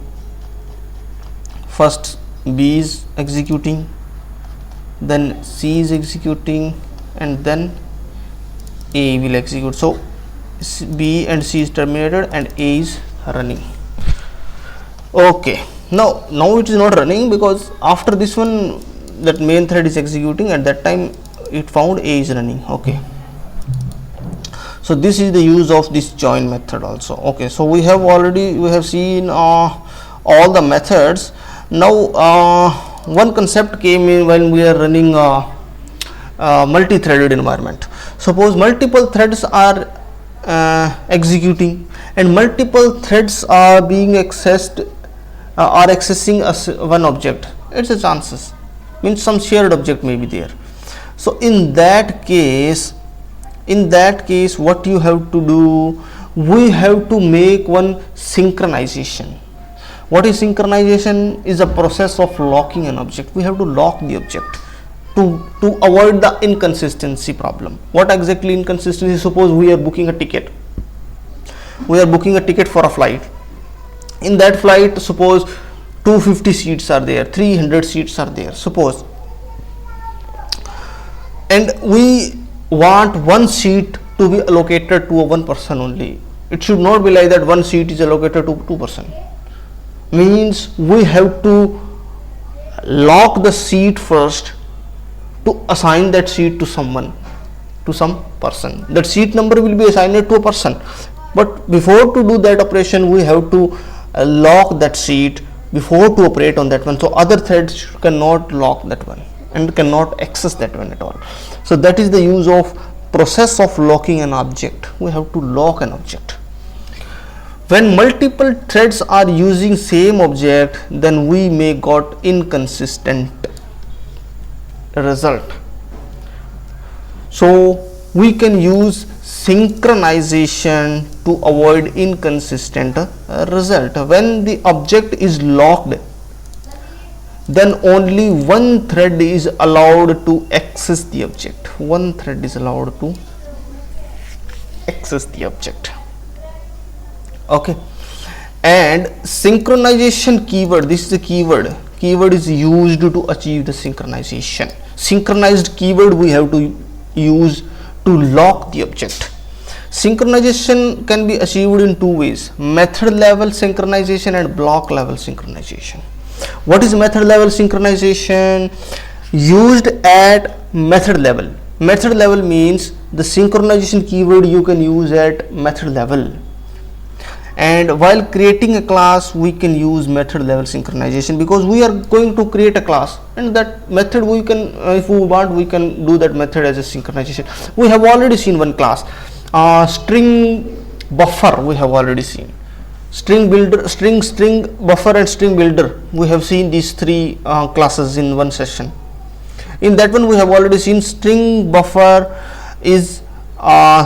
first B is executing, then C is executing, and then A will execute. So B and C is terminated and A is running. Okay, now it is not running, because after this one that main thread is executing, at that time it found A is running. Okay, so this is the use of this join method also. Okay, so we have seen all the methods. Now one concept came in when we are running multi-threaded environment. Suppose multiple threads are executing, and multiple threads are being accessing one object. It's a chances, means some shared object may be there. So in that case what you have to do, we have to make one synchronization. What is synchronization? Is a process of locking an object. We have to lock the object to avoid the inconsistency problem. What exactly inconsistency? Suppose we are booking a ticket for a flight. In that flight, suppose 250 seats are there, 300 seats are there, suppose, and we want one seat to be allocated to one person only. It should not be like that one seat is allocated to two person. Means we have to lock the seat first to assign that seat to some person. That seat number will be assigned to a person, but before to do that operation we have to lock that seat before to operate on that one. So other threads cannot lock that one and cannot access that one at all. So that is the use of process of locking an object. We have to lock an object. When multiple threads are using same object, then we may got inconsistent result. So we can use synchronization to avoid inconsistent result. When the object is locked, then only one thread is allowed to access the object. Okay, and synchronization keyword, this is the keyword is used to achieve the synchronization. Synchronized keyword we have to use to lock the object. Synchronization can be achieved in two ways: method level synchronization and block level synchronization. What is method level synchronization? Used at method level. Method level means the synchronization keyword you can use at method level, and while creating a class we can use method level synchronization, because we are going to create a class, and that method we can if we want we can do that method as a synchronization. We have already seen one class, string buffer. We have already seen string builder, string buffer, and string builder. We have seen these three classes in one session. In that one we have already seen string buffer is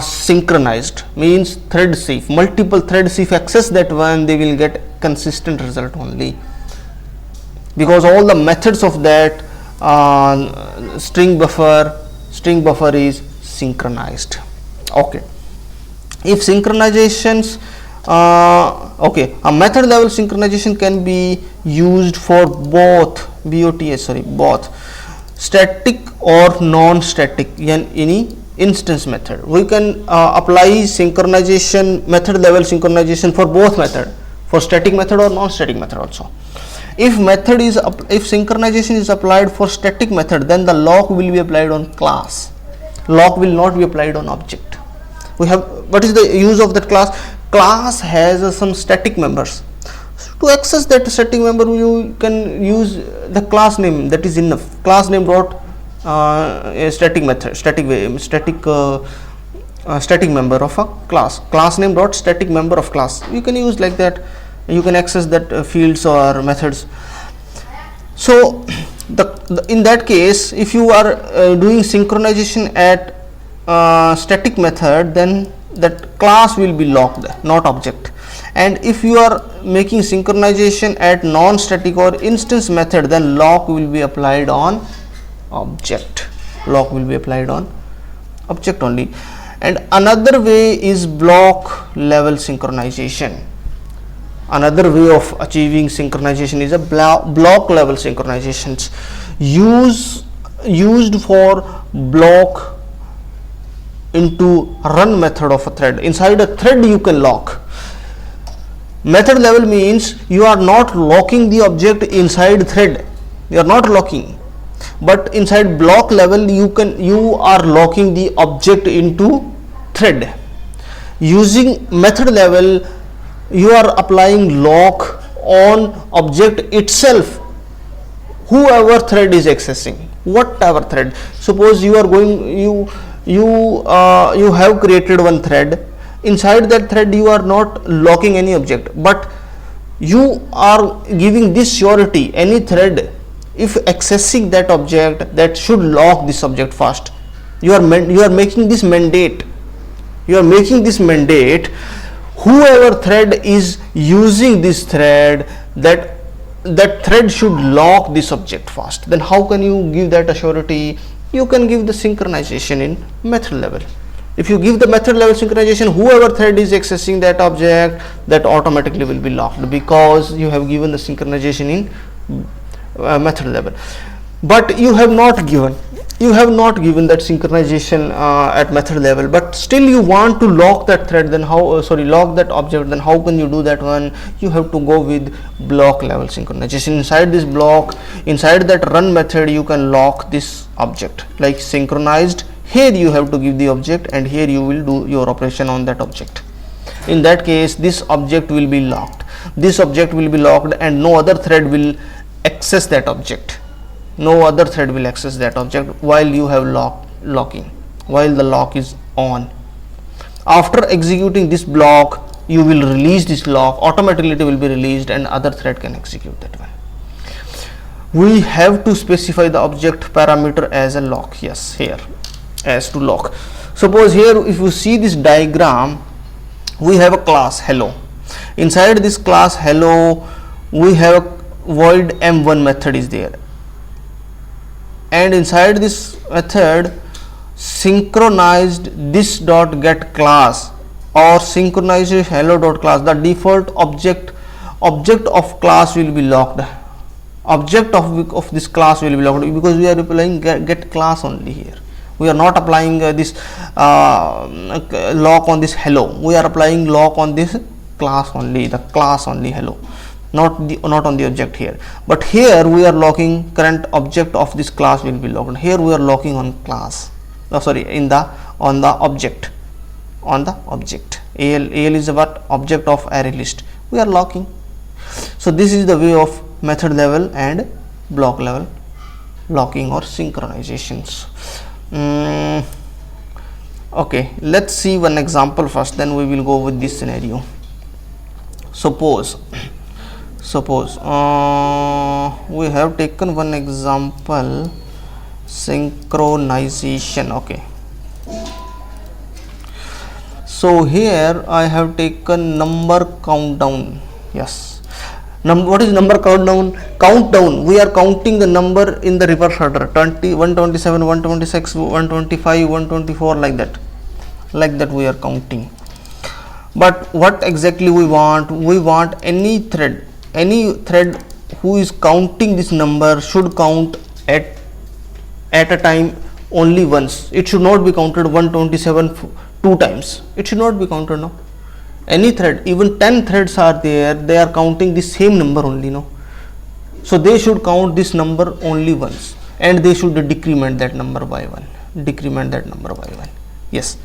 synchronized means thread if multiple threads if access that one, they will get consistent result only, because all the methods of that string buffer is synchronized. Okay, if synchronizations okay, a method level synchronization can be used for both both static or non-static any instance method. We can apply synchronization, method level synchronization for both method, for static method or non-static method also. If synchronization is applied for static method, then the lock will be applied on class. Lock will not be applied on object. We have, what is the use of that class? Class has some static members. To access that static member, you can use the class name, that is enough. Class name dot a static method, static member of a class. Class name dot static member of class. You can use like that. You can access that fields or methods. So in that case, if you are doing synchronization at static method, then that class will be locked, not object. And if you are making synchronization at non-static or instance method, then lock will be applied on object. Lock will be applied on object only. And another way is block level synchronization. Another way of achieving synchronization is a block level synchronizations used for block into run method of a thread. Inside a thread you can lock. Method level means you are not locking the object inside thread, you are not locking, but inside block level you are locking the object into thread. Using method level, you are applying lock on object itself, whoever thread is accessing, whatever thread. Suppose you are going, you have created one thread. Inside that thread you are not locking any object, but you are giving this surety, any thread if accessing that object, that should lock this object first. You are making this mandate. You are making this mandate. Whoever thread is using this thread, that thread should lock this object first. Then how can you give that surety? You can give the synchronization in method level. If you give the method level synchronization, whoever thread is accessing that object, that automatically will be locked, because you have given the synchronization in method level. But you have not given that synchronization at method level, but still you want to lock that thread, then how lock that object, then how can you do that one? You have to go with block level synchronization. Inside this block, inside that run method, you can lock this object, like synchronized. Here you have to give the object, and here you will do your operation on that object. In that case, this object will be locked. This object will be locked, and no other thread will access that object. No other thread will access that object while you have locking, while the lock is on. After executing this block, you will release this lock, automatically it will be released, and other thread can execute that one. We have to specify the object parameter as a lock. Yes, here as to lock. Suppose here, if you see this diagram, we have a class hello. Inside this class hello, we have a void m1 method is there, and inside this method synchronized this dot get class or synchronized hello dot class, the default object of class will be locked. Object of this class will be locked, because we are applying get class only here. We are not applying this lock on this hello. We are applying lock on this class only, the class only hello, not on the object here. But here we are locking current object of this class will be locked. Here we are locking on class. On the object. AL is what? Object of array list. We are locking. So this is the way of method level and block level locking or synchronizations. Okay, let's see one example first, then we will go with this scenario. Suppose we have taken one example, synchronization. Okay, So here I have taken number countdown. Yes, what is number countdown? Countdown, we are counting the number in the reverse order, 20, 127, 126, 125, 124, like that we are counting. But what exactly we want? We want any thread who is counting this number should count at a time only once. It should not be counted 127 two times. It should not be counted, no. Any thread, even 10 threads are there, they are counting the same number only, no. So they should count this number only once, and they should decrement that number by 1. Yes,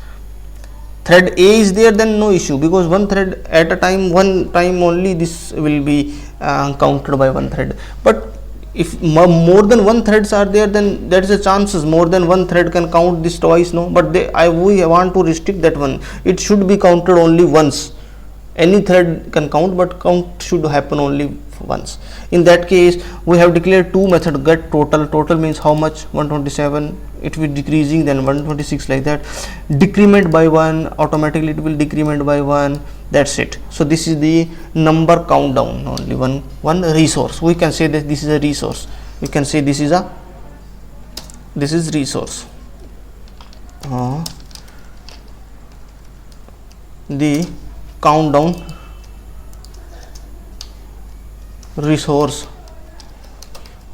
thread A is there, then no issue, because one thread at a time, one time only this will be counted by one thread. But if more than one threads are there, then there is a chances more than one thread can count this twice, no. But we want to restrict that one. It should be counted only once. Any thread can count, but count should happen only once. In that case, we have declared two methods, get total means how much, 127, it will decreasing, then 126, like that. Decrement by 1, automatically it will decrement by 1. That's it. So this is the number countdown, only one resource. We can say that this is a resource. We can say this is resource. The countdown resource,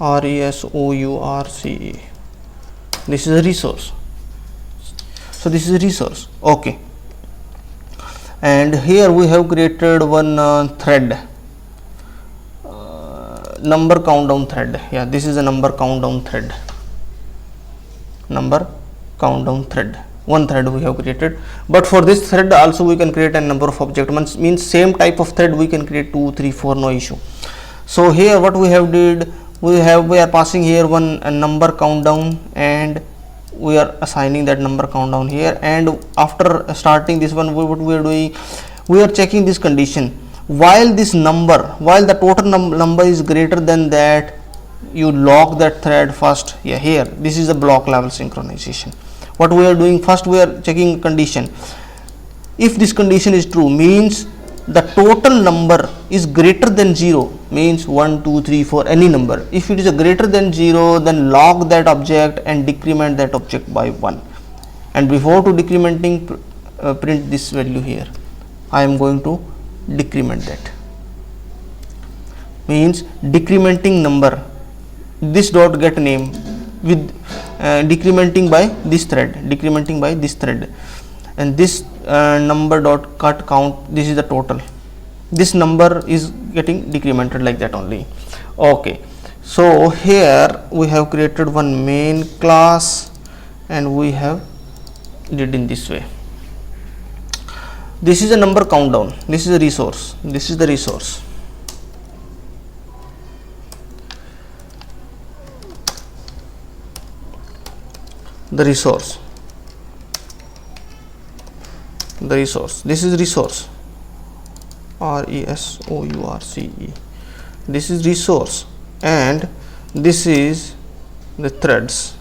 resource. This is a resource. So this is a resource. Okay. And here we have created one thread, number countdown thread. Yeah, this is a number countdown thread. One thread we have created. But for this thread also we can create a number of objects. Means same type of thread we can create 2, 3, 4, no issue. So here what we have did, we are passing here one number countdown, and we are assigning that number countdown here. And after starting this one, what we are doing, we are checking this condition. While the total number is greater than that, you lock that thread first. Yeah, here this is a block level synchronization. What we are doing, first we are checking condition. If this condition is true, means the total number is greater than 0, means 1, 2, 3, 4, any number. If it is a greater than 0, then lock that object and decrement that object by 1. And before to decrementing, print this value here. I am going to decrement that. Means decrementing number, this dot get name with decrementing by this thread, and this number dot cut count, this is the total. This number is getting decremented like that only. Okay, so here we have created one main class, and we have did in this way. This is a number countdown, this is a resource, this is the resource. The resource, this is resource, resource. This is resource, and this is the threads,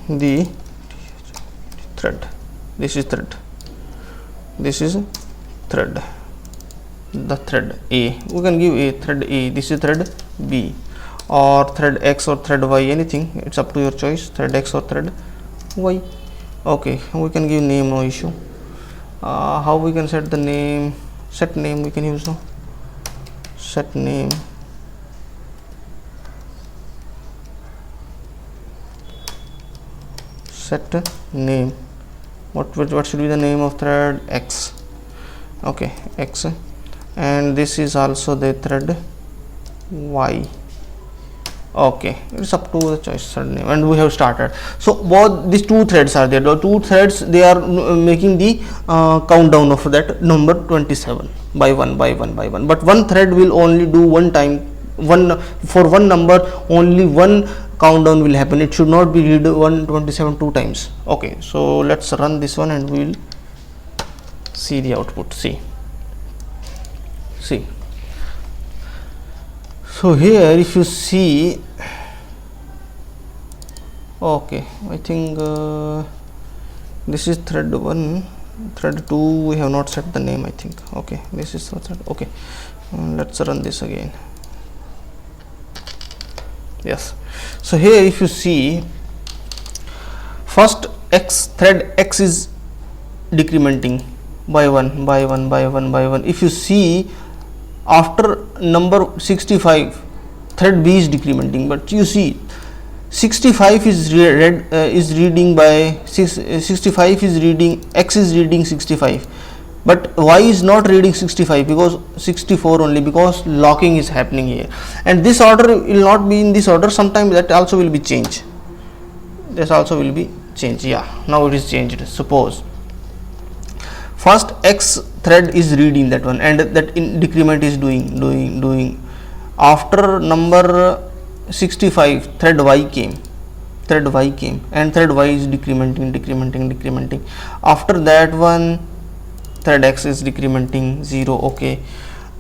the thread. This is thread, this is thread, the thread A. We can give a thread A, this is thread B, or thread X or thread Y, anything, it's up to your choice, thread X or thread Y. Okay, we can give name, no issue. How we can set the name? Set name we can use, no? Set name, what should be the name of thread? X. Okay, X. And this is also the thread Y. Okay, it's up to the choice thread name, and we have started. So both these two threads are there. The two threads, they are making the countdown of that number 27 by 1. But one thread will only do one time, for one number only one countdown will happen. It should not be read 127 two times. Okay, so let's run this one and we will see the output. See. So here if you see, okay, I think This is thread 1. Thread 2 we have not set the name, I think. Okay, this is thread. Okay, let's run this again. Yes, so here if you see, first x, thread x is decrementing by 1 by 1 by 1 by 1. If you see, after number 65, thread b is decrementing, but you see 65 is reading by 65 is reading, x is reading 65, but y is not reading 65 because 64 only, because locking is happening here, and this order will not be in this order. Sometimes that also will be changed. This also will be changed. Yeah, now it is changed. Suppose first x thread is reading that one, and that in decrement is doing. After number 65, thread y came, and thread y is decrementing. After that one, thread x is decrementing 0. Okay,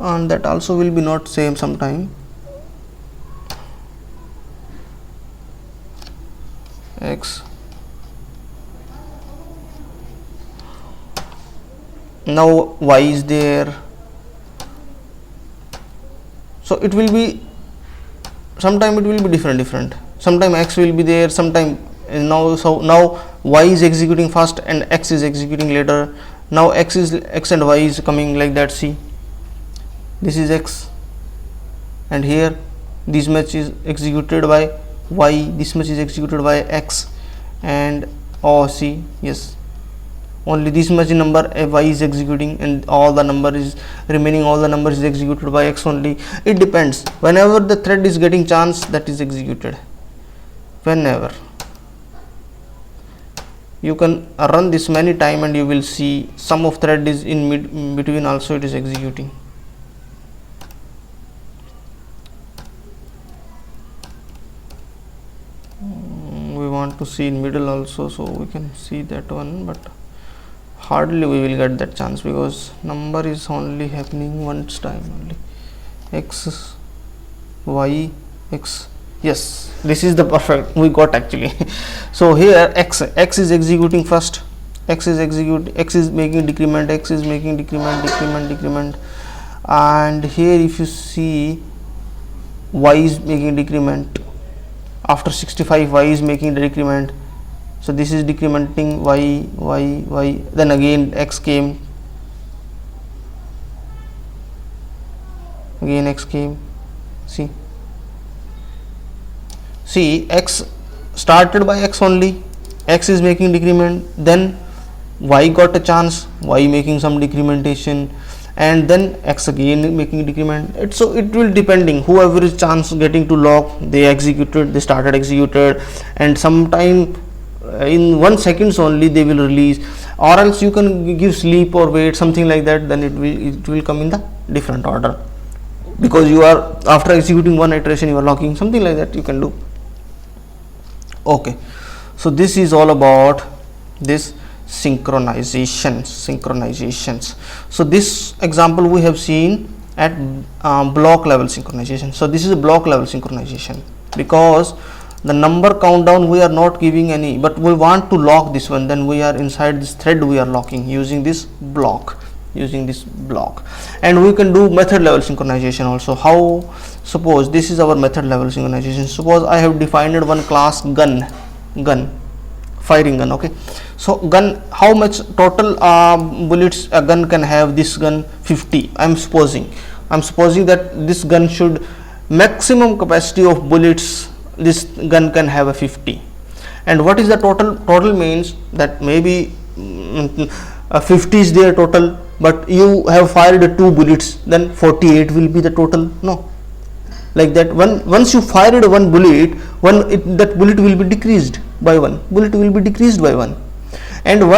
and that also will be not same sometime. X, now y is there, so it will be sometime, it will be different. Sometime x will be there, sometime now. So now y is executing first and x is executing later. Now x and y is coming like that. See, this is x, and here this much is executed by y, this much is executed by x, and oh, see, yes, only this much number y is executing, and all the number is remaining, all the numbers is executed by x only. It depends. Whenever the thread is getting chance, that is executed. Whenever you can run this many time, and you will see some of thread is in between also, it is executing. We want to see in middle also, so we can see that one, but hardly we will get that chance because number is only happening once time only. X, y, x. Yes, this is the perfect we got actually. So here x is executing first, x is making decrement, and here if you see, y is making decrement. After 65, y is making the decrement. So this is decrementing y, then again x came, again x came. See, x started by x only, x is making decrement, then y got a chance, y making some decrementation, and then x again making decrement. So it will depending, whoever is chance getting to lock, they started executed, and sometime in 1 seconds only they will release, or else you can give sleep or wait, something like that, then it will come in the different order, because you are after executing one iteration you are locking, something like that you can do. Okay, so this is all about this synchronizations. So this example we have seen at block level synchronization. So this is a block level synchronization, because the number countdown we are not giving any, but we want to lock this one, then we are inside this thread, we are locking using this block, and we can do method level synchronization also. How? Suppose this is our method level synchronization. Suppose I have defined one class gun, firing gun. Okay, so gun, how much total bullets a gun can have? This gun 50. I'm supposing that this gun should maximum capacity of bullets, this gun can have a 50. And what is the total means that maybe 50 is their total, but you have fired 2 bullets, then 48 will be the total. No, like that. Once you fired one bullet, that bullet will be decreased by 1. And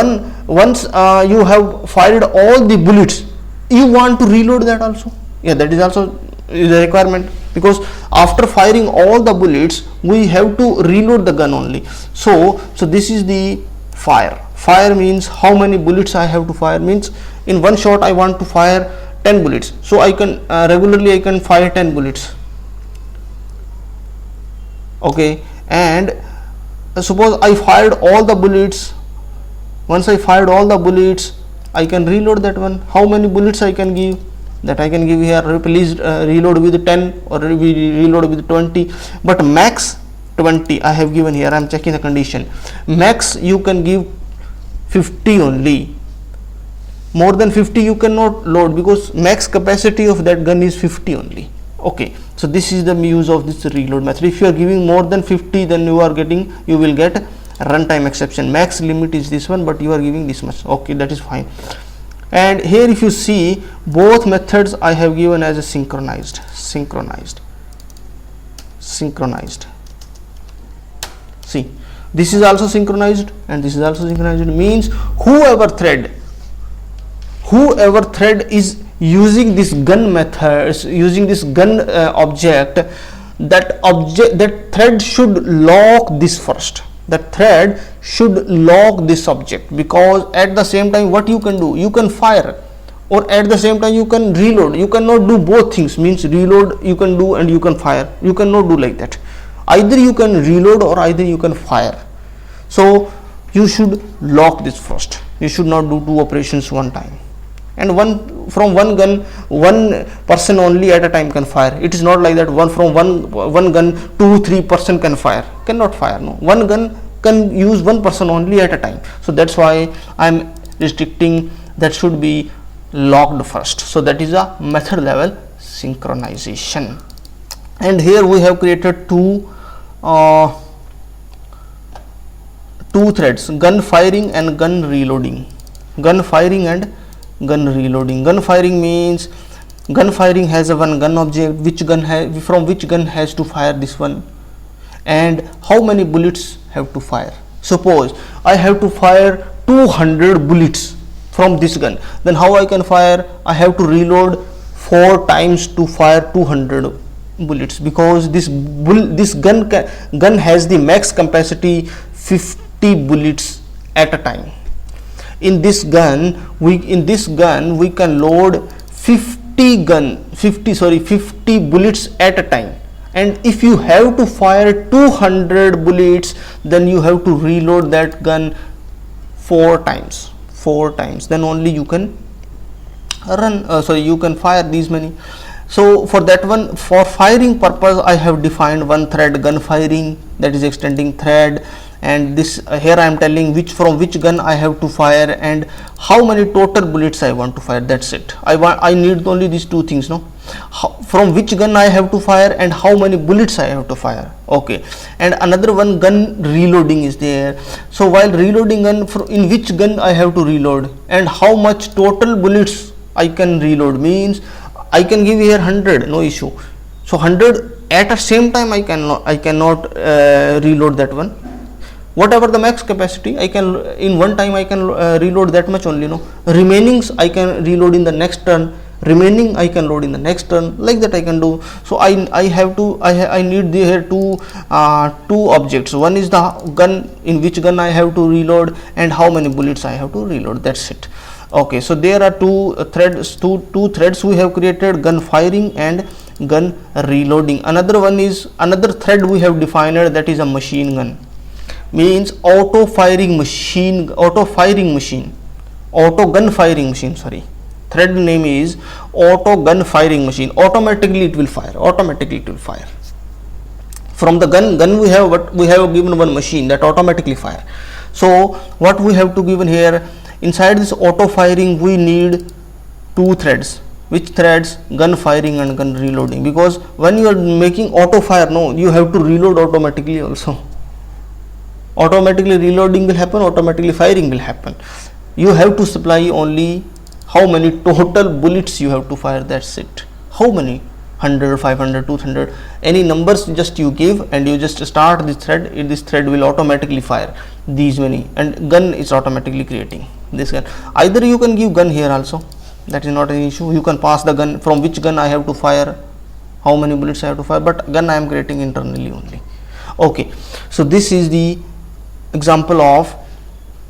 once you have fired all the bullets, you want to reload that also. Yeah, that is also the requirement, because after firing all the bullets we have to reload the gun only. So this is the fire means how many bullets I have to fire, means in one shot I want to fire 10 bullets, so I can regularly I can fire 10 bullets. Okay, and suppose I fired all the bullets Once I fired all the bullets, I can reload that one. How many bullets I can give? That I can give here, please reload with 10 or reload with 20, but max 20 I have given here. I am checking the condition. Max you can give 50 only. More than 50 you cannot load, because max capacity of that gun is 50 only. Okay, so this is the use of this reload method. If you are giving more than 50, then you will get runtime exception. Max limit is this one, but you are giving this much. Okay, that is fine. And here if you see, both methods I have given as a synchronized. See, this is also synchronized and this is also synchronized. Means whoever thread is using this gun methods, using this gun object, that thread should lock this first. That thread should lock this object, because at the same time what you can do, you can fire, or at the same time you can reload. You cannot do both things. Means reload you can do and you can fire. You cannot do like that. Either you can reload or either you can fire. So you should lock this first. You should not do two operations one time. And from one gun, one person only at a time can fire. It is not like that from one gun 2-3 person can fire. Cannot fire. No, one gun can use one person only at a time. So that's why I am restricting that should be locked first. So that is a method level synchronization. And here we have created two threads, gun firing and gun reloading. Gun firing and gun reloading. Gun firing means gun firing has a one gun object, from which gun has to fire this one, and how many bullets have to fire. Suppose I have to fire 200 bullets from this gun, then how I can fire? I have to reload 4 times to fire 200 bullets, because this gun has the max capacity 50 bullets at a time. In this gun we can load 50 bullets at a time, and if you have to fire 200 bullets, then you have to reload that gun 4 times, then only you can you can fire these many. So for that one, for firing purpose, I have defined one thread gun firing, that is extending thread, and this here I am telling from which gun I have to fire and how many total bullets I want to fire. That's it. I need only these two things, no? From which gun I have to fire and how many bullets I have to fire. Okay, and another one, gun reloading is there. So while reloading gun, in which gun I have to reload and how much total bullets I can reload. Means I can give here 100, no issue. So 100 at the same time I cannot reload that one. Whatever the max capacity, I can in one time I can reload that much only, no? Remainings I can reload in the next turn, remaining I can load in the next turn, like that I can do. So I need here two objects. One is the gun, in which gun I have to reload and how many bullets I have to reload. That's it. Okay, so there are two threads we have created, gun firing and gun reloading. Another thread we have defined, that is a machine gun. Means auto gun firing machine. Sorry, thread name is auto gun firing machine. Automatically it will fire. From the gun we have given one machine that automatically fire. So what we have to given here, inside this auto firing we need two threads. Which threads? Gun firing and gun reloading, because when you are making auto fire, no, you have to reload automatically also. Automatically reloading will happen, automatically firing will happen. You have to supply only how many total bullets you have to fire. That's it. How many? 100, 500, 200, any numbers just you give and you just start this thread. This thread will automatically fire these many, and gun is automatically creating this gun. Either you can give gun here also, that is not an issue. You can pass the gun, from which gun I have to fire, how many bullets I have to fire, but gun I am creating internally only. Okay, so this is the example of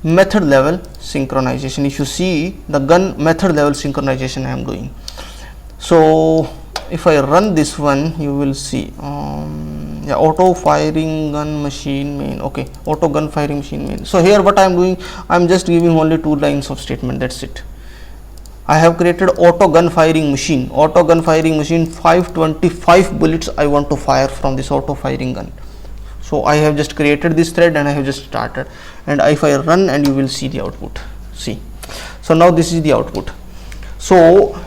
method level synchronization. If you see the gun method level synchronization I am doing. So if I run this one, you will see yeah, auto firing gun machine main. Okay, auto gun firing machine main. So here what I am doing, I am just giving only 2 lines of statement, that's it. I have created auto gun firing machine. Auto gun firing machine, 525 bullets I want to fire from this auto firing gun. So I have just created this thread and I have just started, and if I run, and you will see the output. See, so now this is the output. So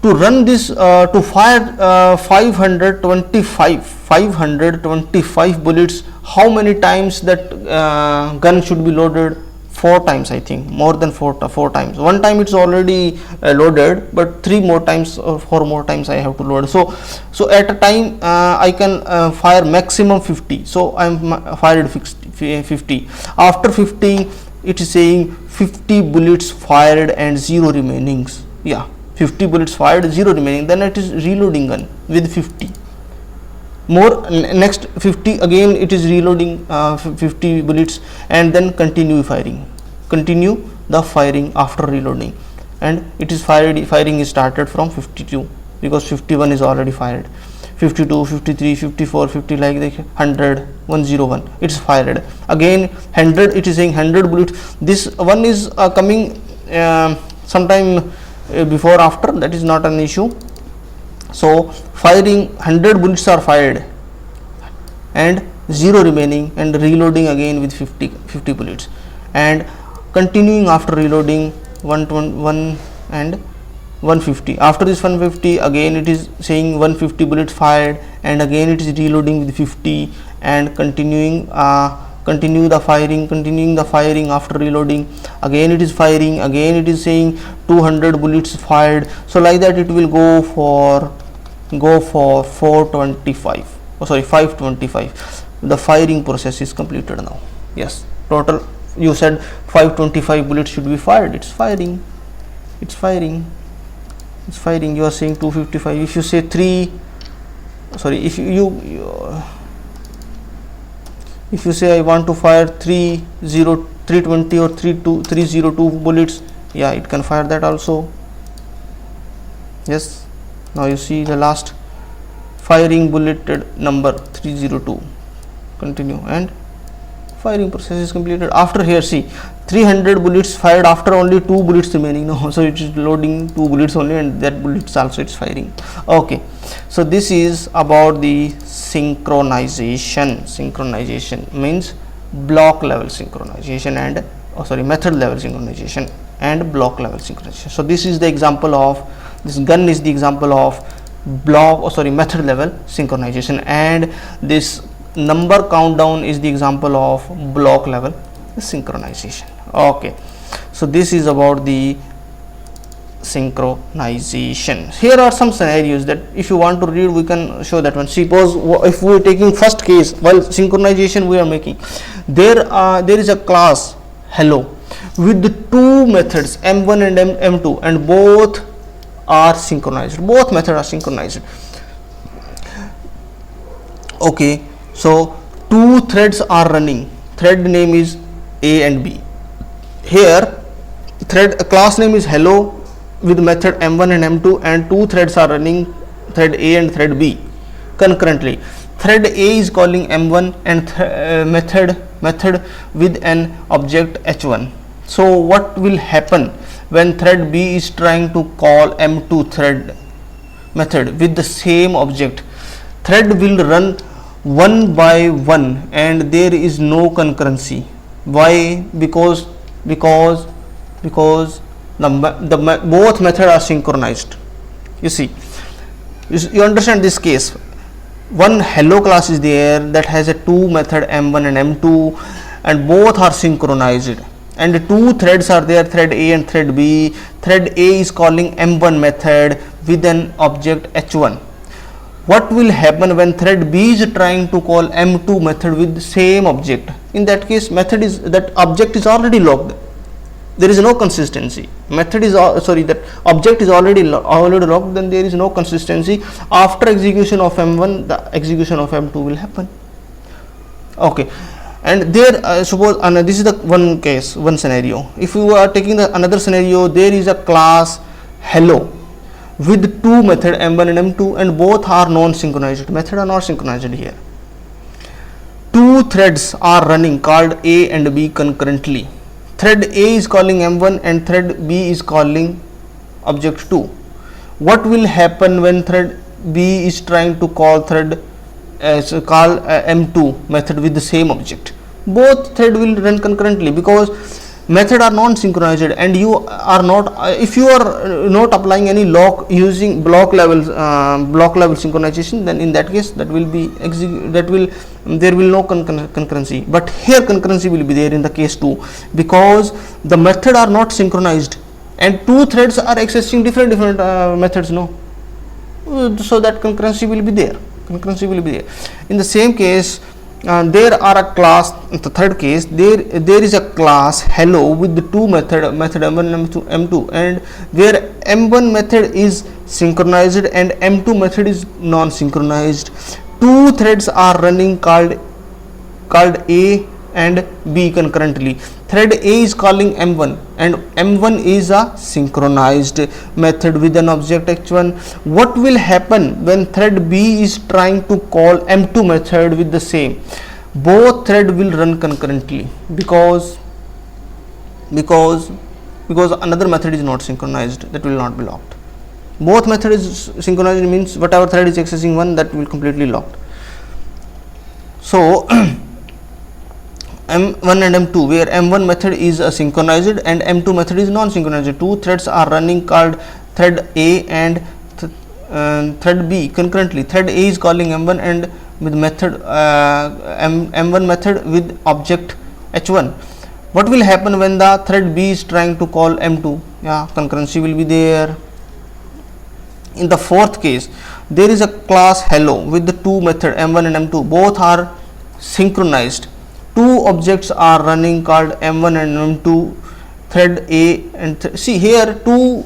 to run this, to fire 525 bullets, how many times that gun should be loaded? 4 times, I think, more than 4 times. One time it's already loaded, but 3 more times or 4 more times I have to load. So at a time I can fire maximum 50. So I am fired 50. After 50, it is saying 50 bullets fired and 0 remainings. Yeah, 50 bullets fired, 0 remaining. Then it is reloading gun with 50. More, next 50 again it is reloading 50 bullets, and then continue the firing after reloading, and it is firing is started from 52, because 51 is already fired. 52, 53, 54, 50, like the 100, 101, it's fired again. 100, it is saying 100 bullets. This one is coming sometime before, after, that is not an issue. So firing 100 bullets are fired and 0 remaining, and reloading again with 50 bullets, and continuing after reloading 121 and 150. After this 150, again it is saying 150 bullets fired, and again it is reloading with 50, and continuing the firing after reloading. Again it is firing, again it is saying 200 bullets fired. So like that it will go for 425, oh sorry, 525. The firing process is completed now. Yes, total, you said 525 bullets should be fired. It's firing. You are saying 255. If you say 3, sorry, if you say I want to fire 320 or 302 bullets, yeah, it can fire that also. Yes, now you see the last firing bulleted number 302. Continue, and firing process is completed. After here, see, 300 bullets fired after only 2 bullets remaining. No, so it is loading 2 bullets only, and that bullets also it's firing. Okay, so this is about the synchronization. Synchronization means block level synchronization and method level synchronization and block level synchronization. So this is the example of, this gun is the example of method level synchronization, and this number countdown is the example of block level synchronization. Okay, so this is about the synchronization. Here are some scenarios that if you want to read, we can show that one. Suppose if we are taking first case, while synchronization we are making, there is a class hello with the 2 methods m1 and m2, and both are synchronized. Both methods are synchronized. Okay, so 2 threads are running. Thread name is A and B. Here class name is hello with method m1 and m2, and 2 threads are running, thread A and thread B, concurrently. Thread A is calling m1 and method with an object h1. So what will happen when thread B is trying to call m2 thread method with the same object? Thread will run one by one, and there is no concurrency. Why? Because both methods are synchronized. You see, you understand this case. One hello class is there that has a 2 method m1 and m2, and both are synchronized, and 2 threads are there, thread A and thread B. Thread A is calling m1 method with an object h1. What will happen when thread B is trying to call m2 method with the same object? In that case, that object is already locked. There is no consistency. That object is already locked. Then there is no consistency. After execution of m1, the execution of m2 will happen. Okay, and there suppose this is the one case, one scenario. If you are taking another scenario, there is a class hello with 2 method m1 and m2, and both are non-synchronized. Method are not synchronized here. two threads are running called A and B concurrently. Thread A is calling M1 and thread B is calling object 2. What will happen when thread B is trying to call M2 method with the same object? Both thread will run concurrently, because method are non synchronized, and you are not if you are not applying any lock using block level synchronization, then in that case there will no concurrency. But here concurrency will be there in the case 2, because the method are not synchronized and two threads are accessing different methods, no, so that concurrency will be there. In the same case, there are a class. In the third case, there is a class hello with the two method m1 and m2, and where m1 method is synchronized and m2 method is non synchronized. Two threads are running called A and B concurrently. Thread A is calling M1 and M1 is a synchronized method with an object h1. What will happen when thread B is trying to call M2 method with the same? Both thread will run concurrently, because another method is not synchronized, that will not be locked. Both method is synchronized means whatever thread is accessing one, that will completely locked. So M1 and M2, where M1 method is synchronized and M2 method is non-synchronized. Two threads are running called thread A and thread B concurrently. Thread A is calling M1 and with method M1 method with object h1. What will happen when the thread B is trying to call M2? Yeah, concurrency will be there. In the fourth case, there is a class hello with the two method M1 and M2. Both are synchronized. Two objects are running called M1 and M2, thread A and see here two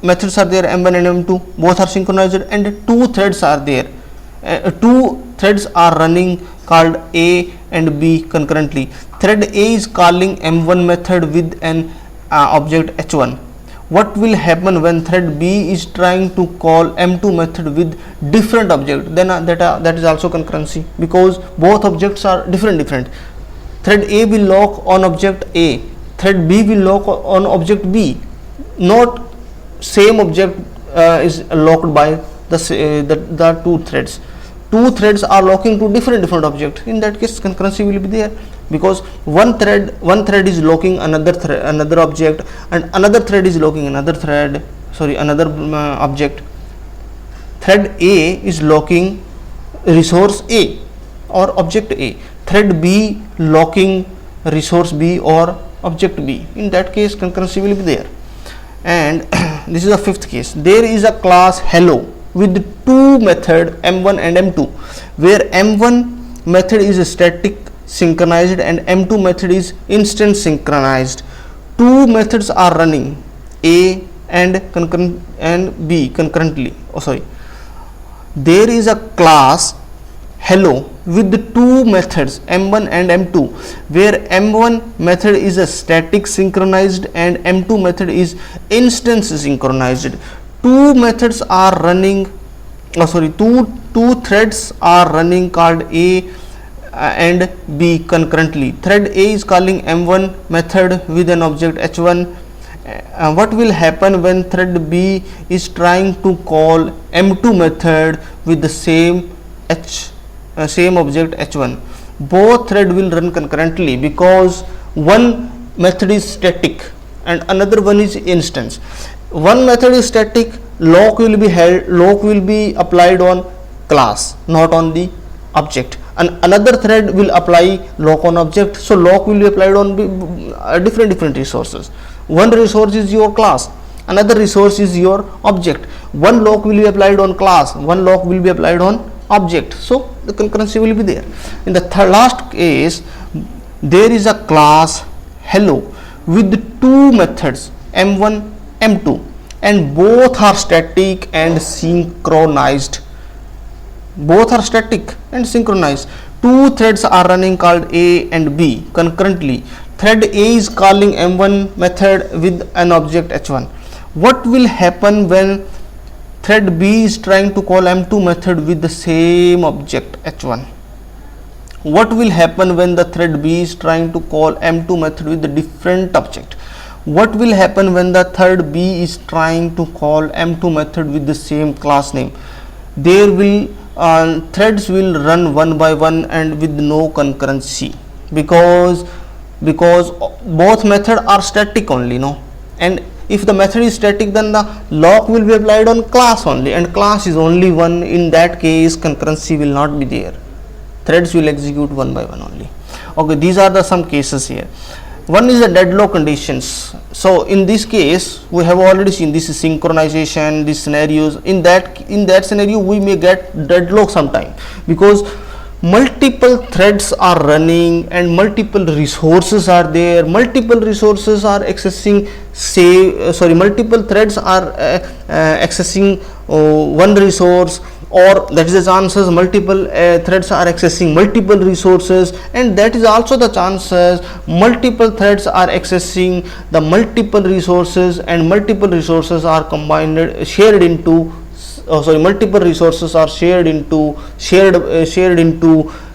methods are there, M1 and M2, both are synchronized, and two threads are there. Two threads are running called A and B concurrently. Thread A is calling M1 method with an object h1. What will happen when thread B is trying to call M2 method with different object? Then that is also concurrency, because both objects are different. Thread A will lock on object A, thread B will lock on object B. Not same object is locked by the two threads. Two threads are locking to different objects. In that case, concurrency will be there, because one thread is locking another object, and another thread is locking another object. Thread A is locking resource A or object A, thread B locking resource B or object B. In that case, concurrency will be there. And this is the fifth case. There is a class hello with two method M1 and M2, where M1 method is static synchronized and M2 method is instant synchronized. Two methods are running, A and B concurrently. There is a class hello with the two methods M1 and M2, where M1 method is a static synchronized and M2 method is instance synchronized. Two methods are running, two threads are running called A and B concurrently. Thread A is calling M1 method with an object h1. What will happen when thread B is trying to call M2 method with the same object h1? Both thread will run concurrently, because one method is static and another one is instance. One method is static, lock will be applied on class, not on the object, and another thread will apply lock on object, so lock will be applied on different resources. One resource is your class, another resource is your object. One lock will be applied on class, one lock will be applied on object, so the concurrency will be there. In the last case, there is a class hello with two methods M1 M2, and both are static and synchronized. Two threads are running called A and B concurrently. Thread A is calling M1 method with an object h1. What will happen when thread B is trying to call M2 method with the same object h1? What will happen when the thread B is trying to call M2 method with a different object? What will happen when the thread B is trying to call M2 method with the same class name? There will threads will run one by one and with no concurrency, because both methods are static only, no? And if the method is static, then the lock will be applied on class only, and class is only one. In that case, concurrency will not be there. Threads will execute one by one only. Okay, these are the some cases here. One is the deadlock conditions. So in this case, we have already seen this is synchronization, these scenarios. In that scenario, we may get deadlock sometime, because multiple threads are running and multiple resources are there. Multiple resources are accessing, multiple threads are accessing one resource, or that is the chances multiple threads are accessing multiple resources, and that is also the chances multiple threads are accessing the multiple resources, and multiple resources are shared into multiple resources are shared into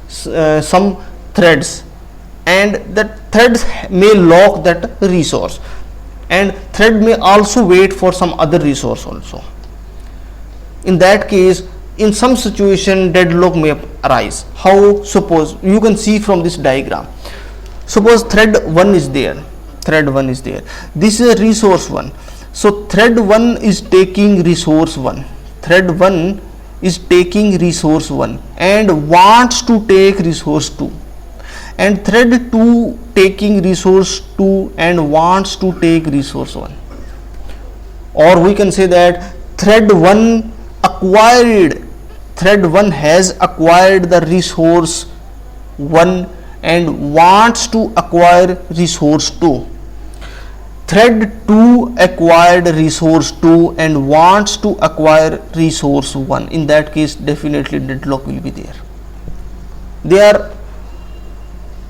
some threads, and that threads may lock that resource, and thread may also wait for some other resource also. In that case, in some situation, deadlock may arise. How? Suppose you can see from this diagram. Suppose thread 1 is there. This is a resource 1. So thread 1 is taking resource 1. Thread 1 is taking resource 1 and wants to take resource 2. And thread 2 taking resource 2 and wants to take resource 1. Or we can say that thread 1 has acquired the resource 1 and wants to acquire resource 2. Thread 2 acquired resource 2 and wants to acquire resource 1. In that case, definitely deadlock will be there.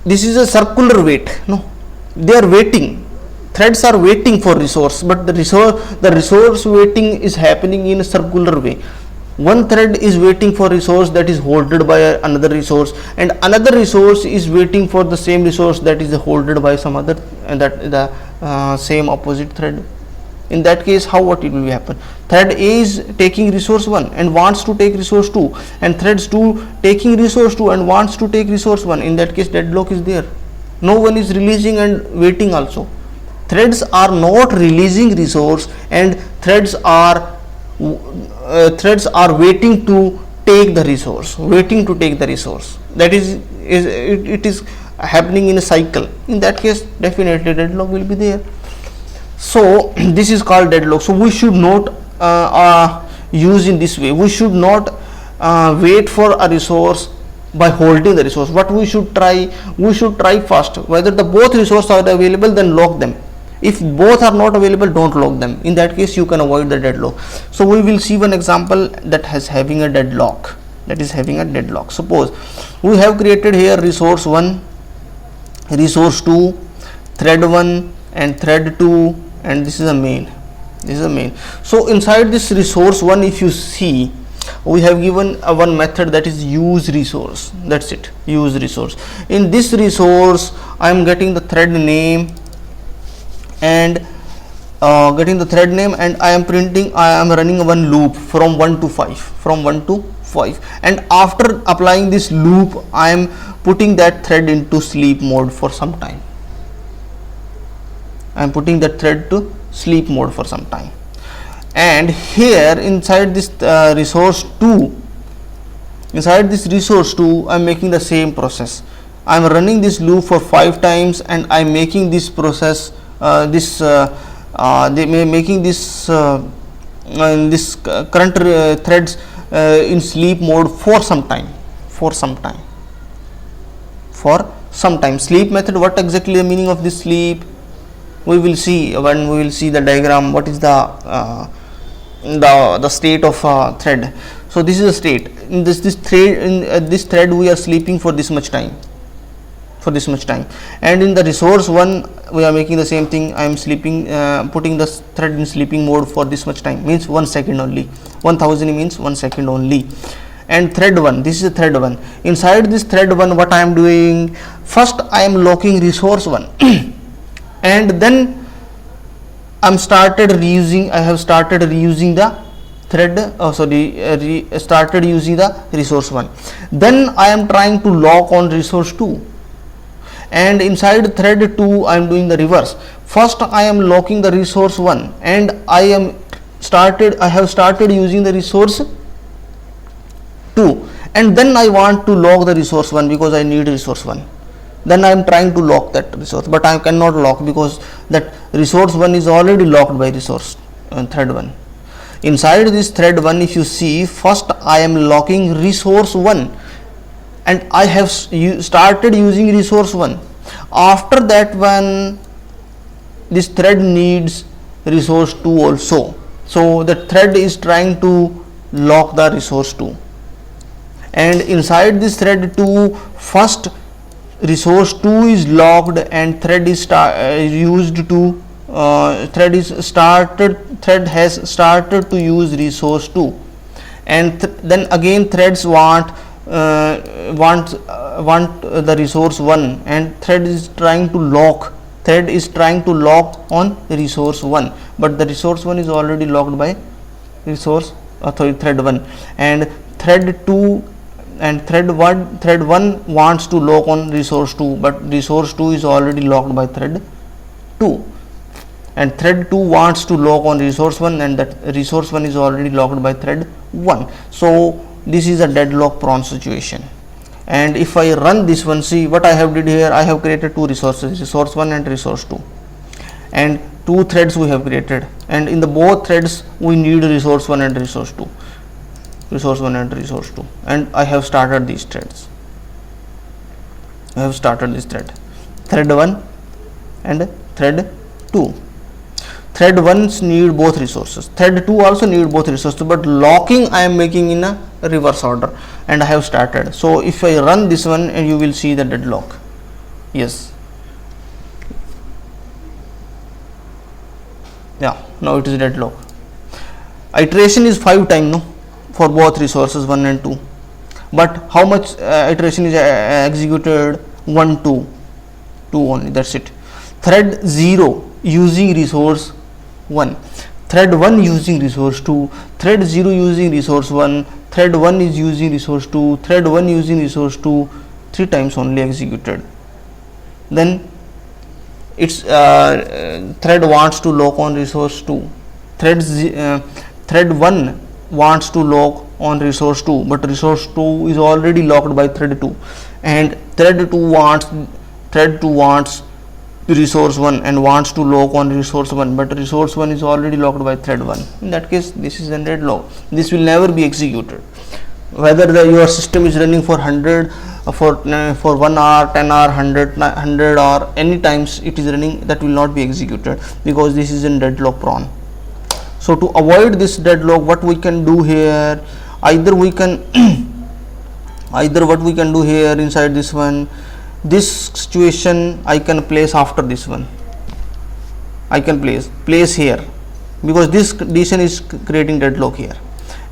This is a circular wait. No, they are waiting. Threads are waiting for resource, but the resource waiting is happening in a circular way. One thread is waiting for resource that is holded by another resource, and another resource is waiting for the same resource that is holded by some other, and that the same opposite thread. In that case, what it will happen? Thread A is taking resource 1 and wants to take resource 2, and threads 2 taking resource 2 and wants to take resource 1. In that case, deadlock is there. No one is releasing and waiting also. Threads are not releasing resource, and threads are waiting to take the resource. That is it is happening in a cycle. In that case, definitely deadlock will be there. So this is called deadlock. So we should not use in this way. We should not wait for a resource by holding the resource. What we should try first whether the both resources are available, then lock them. If both are not available, don't lock them. In that case, you can avoid the deadlock. So we will see one example that has having a deadlock. Suppose we have created here resource 1, resource 2, thread 1 and thread 2, and this is a main. So inside this resource 1, if you see, we have given one method that is use resource. That's it, use resource. In this resource, I am getting the thread name and I am running one loop from 1 to 5, and after applying this loop, I am putting that thread into sleep mode for some time. And here inside this resource 2, I am making the same process. I am running this loop for 5 times, and I am making this process making this current threads in sleep mode for some time. Sleep method, what exactly the meaning of this sleep? We will see when we will see the diagram. What is the state of thread? So this is the state. In this thread we are sleeping for this much time. And in the resource 1, we are making the same thing. I am sleeping, putting the thread in sleeping mode for this much time, means 1 second only. 1000 means 1 second only. and thread 1. This is thread 1. Inside this thread 1, what I am doing, first I am locking resource 1 and then I have started reusing the thread, started using the resource 1. Then I am trying to lock on resource 2, and inside thread 2 I am doing the reverse. First I am locking the resource 1 and I have started using the resource 2, and then I want to lock the resource 1 because I need resource 1. Then I am trying to lock that resource, but I cannot lock because that resource 1 is already locked by resource thread 1. Inside this thread 1, if you see, first I am locking resource 1 and I have started using resource 1. After that one, this thread needs resource 2 also, so the thread is trying to lock the resource 2, and inside this thread 2, first resource 2 is locked and thread is thread has started to use resource 2, and then again threads want the resource 1, and thread is trying to lock on resource 1, but the resource 1 is already locked by thread 1, and thread 2 and thread 1 wants to lock on resource 2, but resource 2 is already locked by thread 2, and thread 2 wants to lock on resource 1, and that resource 1 is already locked by thread 1. So this is a deadlock prone situation. And if I run this one, see what I have did here, I have created two resources, resource 1 and resource 2, and two threads we have created, and in the both threads we need resource 1 and resource 2, and I have started these threads. I have started this thread 1 and thread 2. Thread 1 need both resources, thread 2 also need both resources, but locking I am making in a reverse order, and I have started. So if I run this one, and you will see the deadlock. Yes, yeah, now it is deadlock. Iteration is 5 times, no, for both resources 1 and 2, but how much iteration is executed? 1, 2 only, that's it. Thread 0 using resource 1, thread 1 using resource 2, thread 0 using resource 1, thread 1 is using resource 2, thread 1 using resource 2, 3 times only executed. Then its thread wants to lock on resource 2, thread 1 wants to lock on resource 2, but resource 2 is already locked by thread 2, and thread 2 wants resource 1 and wants to lock on resource 1, but resource 1 is already locked by thread 1. In that case, this is a deadlock. This will never be executed, whether your system is running for 100 for 1 hour, 10 hour, 100 or any times it is running, that will not be executed because this is in deadlock prone. So to avoid this deadlock, what we can do here, either what we can do here inside this one, this situation I can place after this one, I can place here, because this condition is creating deadlock here,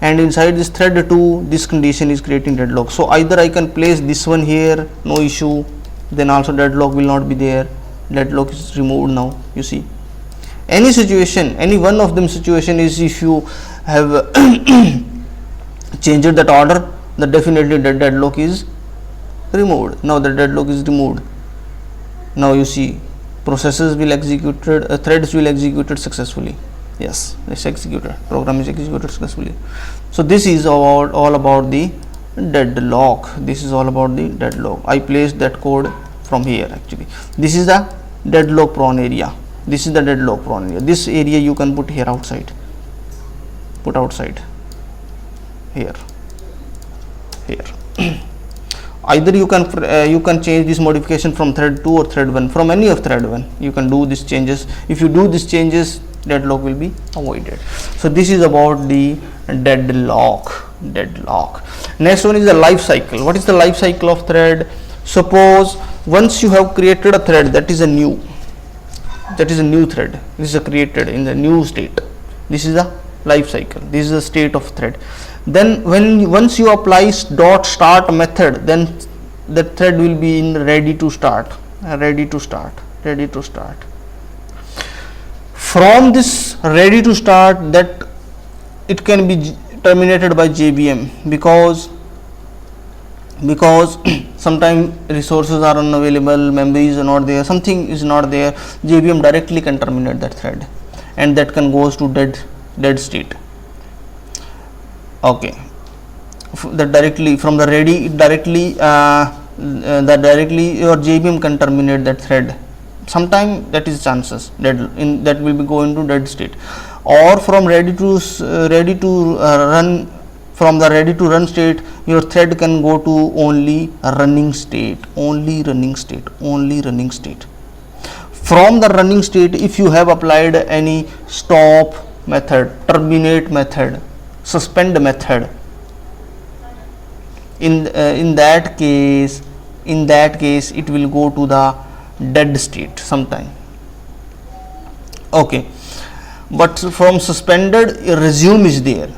and inside this thread 2 this condition is creating deadlock. So either I can place this one here, no issue, then also deadlock will not be there, deadlock is removed. Now you see, any situation, any one of them situation is, if you have changed that order, then definitely the deadlock is removed. Now the deadlock is removed. Now you see, processes will executed, threads will executed successfully. Yes, it's executed, program is executed successfully. So this is all about the deadlock. This is all about the deadlock. I placed that code from here. Actually, this is the deadlock prone area. This is the deadlock prone area. This area you can put here outside. Put outside here. Either you can change this modification from thread 2 or thread 1, from any of thread 1 you can do these changes. If you do these changes, deadlock will be avoided. So this is about the deadlock. Next one is the life cycle. What is the life cycle of thread? Suppose once you have created a thread, that is a new thread, this is created in the new state, this is a life cycle. This is the state of thread. Then once you apply dot start method, then the thread will be in ready to start. From this ready to start, that it can be terminated by JVM, because sometimes resources are unavailable, memory is not there, something is not there. JVM directly can terminate that thread, and that can goes to dead state. Okay, that directly from the ready, directly your JVM can terminate that thread. Sometime that is chances that will be going to dead state. Or from ready to run, from the ready to run state, your thread can go to only running state. From the running state, if you have applied any stop method, terminate method, suspend method, in that case it will go to the dead state sometime. Okay, but from suspended, resume is there.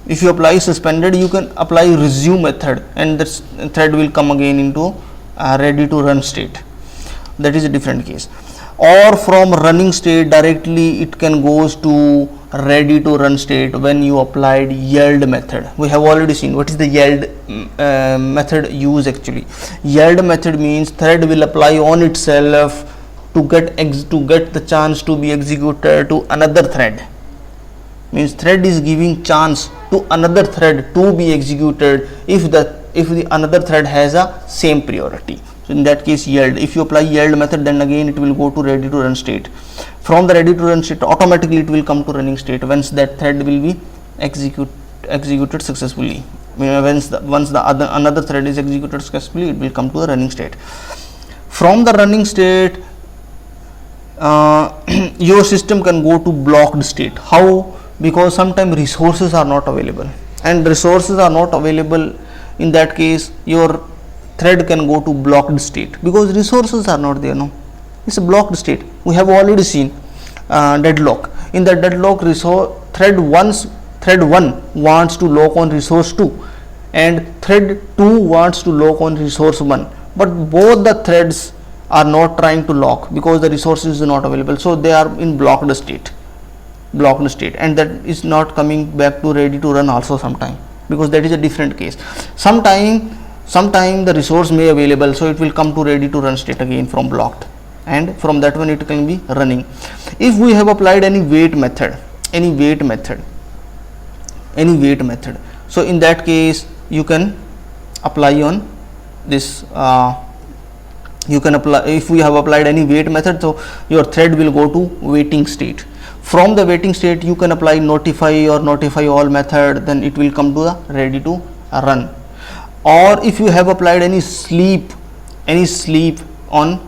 If you apply suspended, you can apply resume method, and this thread will come again into ready to run state. That is a different case. Or from running state directly, it can goes to ready to run state when you applied yield method. We have already seen what is the yield method use. Actually, yield method means thread will apply on itself to get the chance to be executed to another thread. Means thread is giving chance to another thread to be executed if the another thread has a same priority. So in that case, yield. If you apply yield method, then again it will go to ready to run state. From the ready to run state, automatically it will come to running state once that thread will be executed successfully. Once another thread is executed successfully, it will come to the running state. From the running state, your system can go to blocked state. How? Because sometimes resources are not available, and resources are not available. In that case, your thread can go to blocked state because resources are not there. No, it's a blocked state. We have already seen deadlock. In the deadlock, thread 1 wants to lock on resource 2, and thread 2 wants to lock on resource 1, but both the threads are not trying to lock because the resources is not available, so they are in blocked state, and that is not coming back to ready to run also sometime, because that is a different case. Sometime the resource may available, so it will come to ready to run state again from blocked, and from that one it can be running. If we have applied any wait method, so in that case you can apply on this. If we have applied any wait method, so your thread will go to waiting state. From the waiting state, you can apply notify or notify all method, then it will come to the ready to run. Or if you have applied any sleep on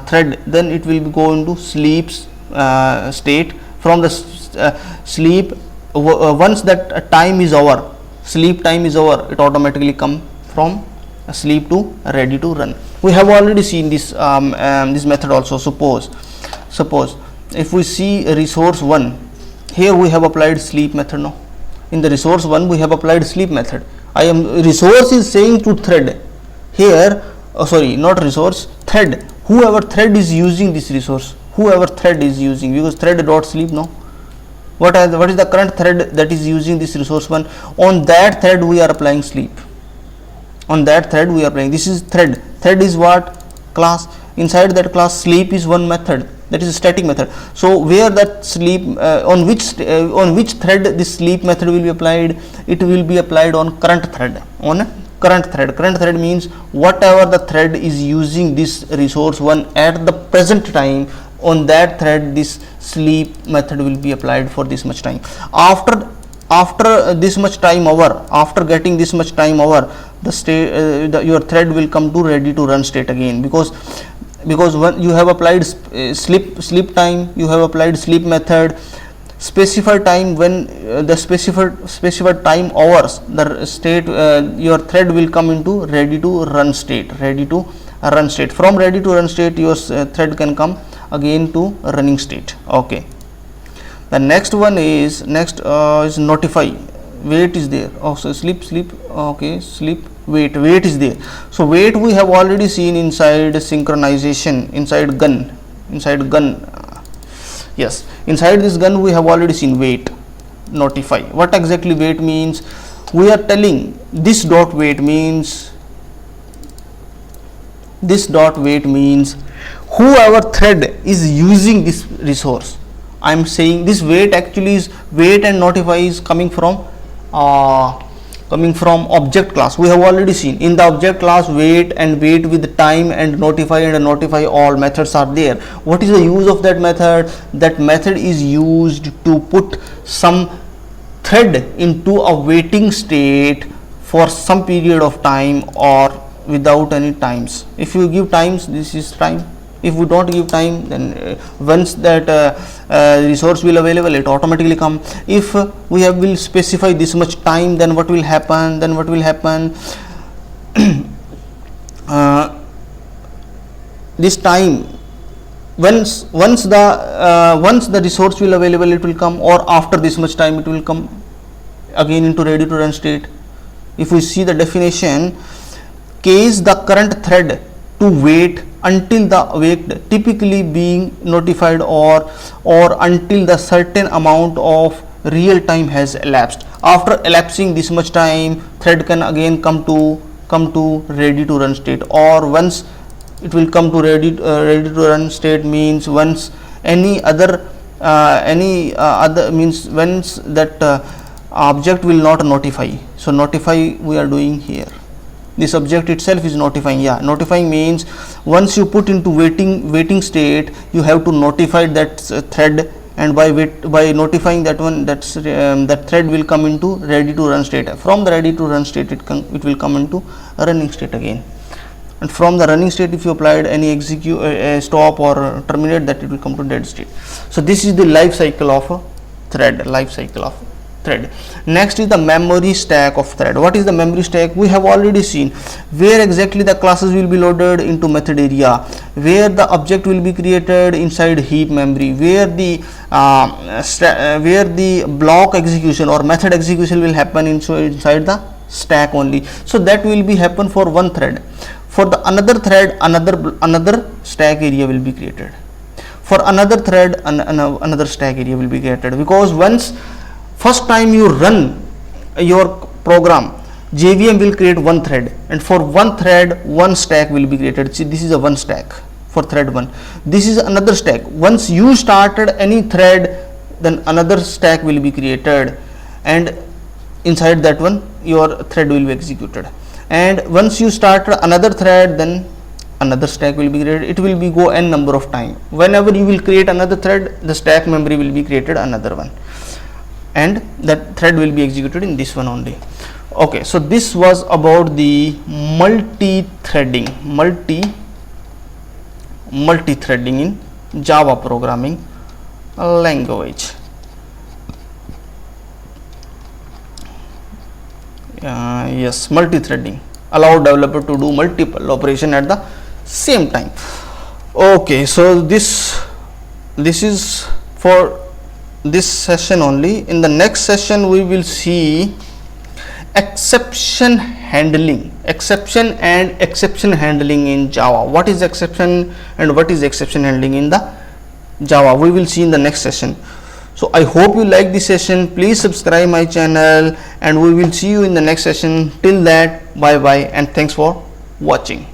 thread, then it will go into sleep state. From the sleep, once that time is over, sleep time is over, it automatically come from sleep to ready to run. We have already seen this this method also. Suppose if we see resource 1, here we have applied sleep method. No, in the resource 1 we have applied sleep method. Resource is saying to thread here, not resource, thread, whoever thread is using this resource, because thread dot sleep. No, what is the current thread that is using this resource 1? On that thread we are applying sleep. This is thread is what? Class. Inside that class, sleep is one method, that is a static method. So where that sleep on which thread this sleep method will be applied? It will be applied on current thread. Current thread means whatever the thread is using this resource 1 at the present time, on that thread this sleep method will be applied for this much time. After this much time over, after getting this much time over, the state your thread will come to ready to run state again, because when you have applied sleep time, you have applied sleep method, specified time, when the specified time hours, the state your thread will come into ready to run state. From ready to run state, your thread can come again to running state. Okay, The next one is notify. Wait is there. Oh, so sleep. Okay, sleep. Wait is there. So wait we have already seen inside synchronization, inside gun. Yes, inside this gun we have already seen wait, notify. What exactly wait means? We are telling this dot wait means whoever thread is using this resource. I am saying this wait actually is wait and notify is coming from object class. We have already seen in the object class wait with time and notify all methods are there. What is the use of that method? That method is used to put some thread into a waiting state for some period of time or without any times. If you give times, this is time. If we don't give time, then once that resource will available, it automatically come. If we will specify this much time, then what will happen? This time, once the resource will available, it will come, or after this much time it will come again into ready to run state. If we see the definition, case the current thread to wait until the await typically being notified or until the certain amount of real time has elapsed. After elapsing this much time, thread can again come to ready to run state, or once it will come to ready to run state means once any other means once that object will not notify. So notify we are doing here. This object itself is notifying. Notifying means once you put into waiting state, you have to notify that thread, and by notifying that one, that thread will come into ready to run state. From the ready to run state, it will come into running state again, and from the running state, if you applied any execute stop or terminate, that it will come to dead state. So this is the life cycle of a thread. Next is the memory stack of thread. What is the memory stack? We have already seen where exactly the classes will be loaded into method area, where the object will be created inside heap memory, where the block execution or method execution will happen inside the stack only. So that will be happen for one thread. For the another thread, another stack area will be created. For another thread, another stack area will be created, because once first time you run your program, JVM will create one thread, and for one thread one stack will be created. See, this is a one stack for thread 1. This is another stack. Once you started any thread, then another stack will be created, and inside that one your thread will be executed. And once you start another thread, then another stack will be created. It will be go n number of time. Whenever you will create another thread, the stack memory will be created another one, and that thread will be executed in this one only. Okay, so this was about the multi-threading in Java programming language. Yes, multi-threading allow developer to do multiple operation at the same time. Okay, so this is for this session only. In the next session we will see exception and exception handling in Java. What is exception and what is exception handling in the Java, we will see in the next session. So I hope you like this session. Please subscribe my channel, and we will see you in the next session. Till that, bye bye, and thanks for watching.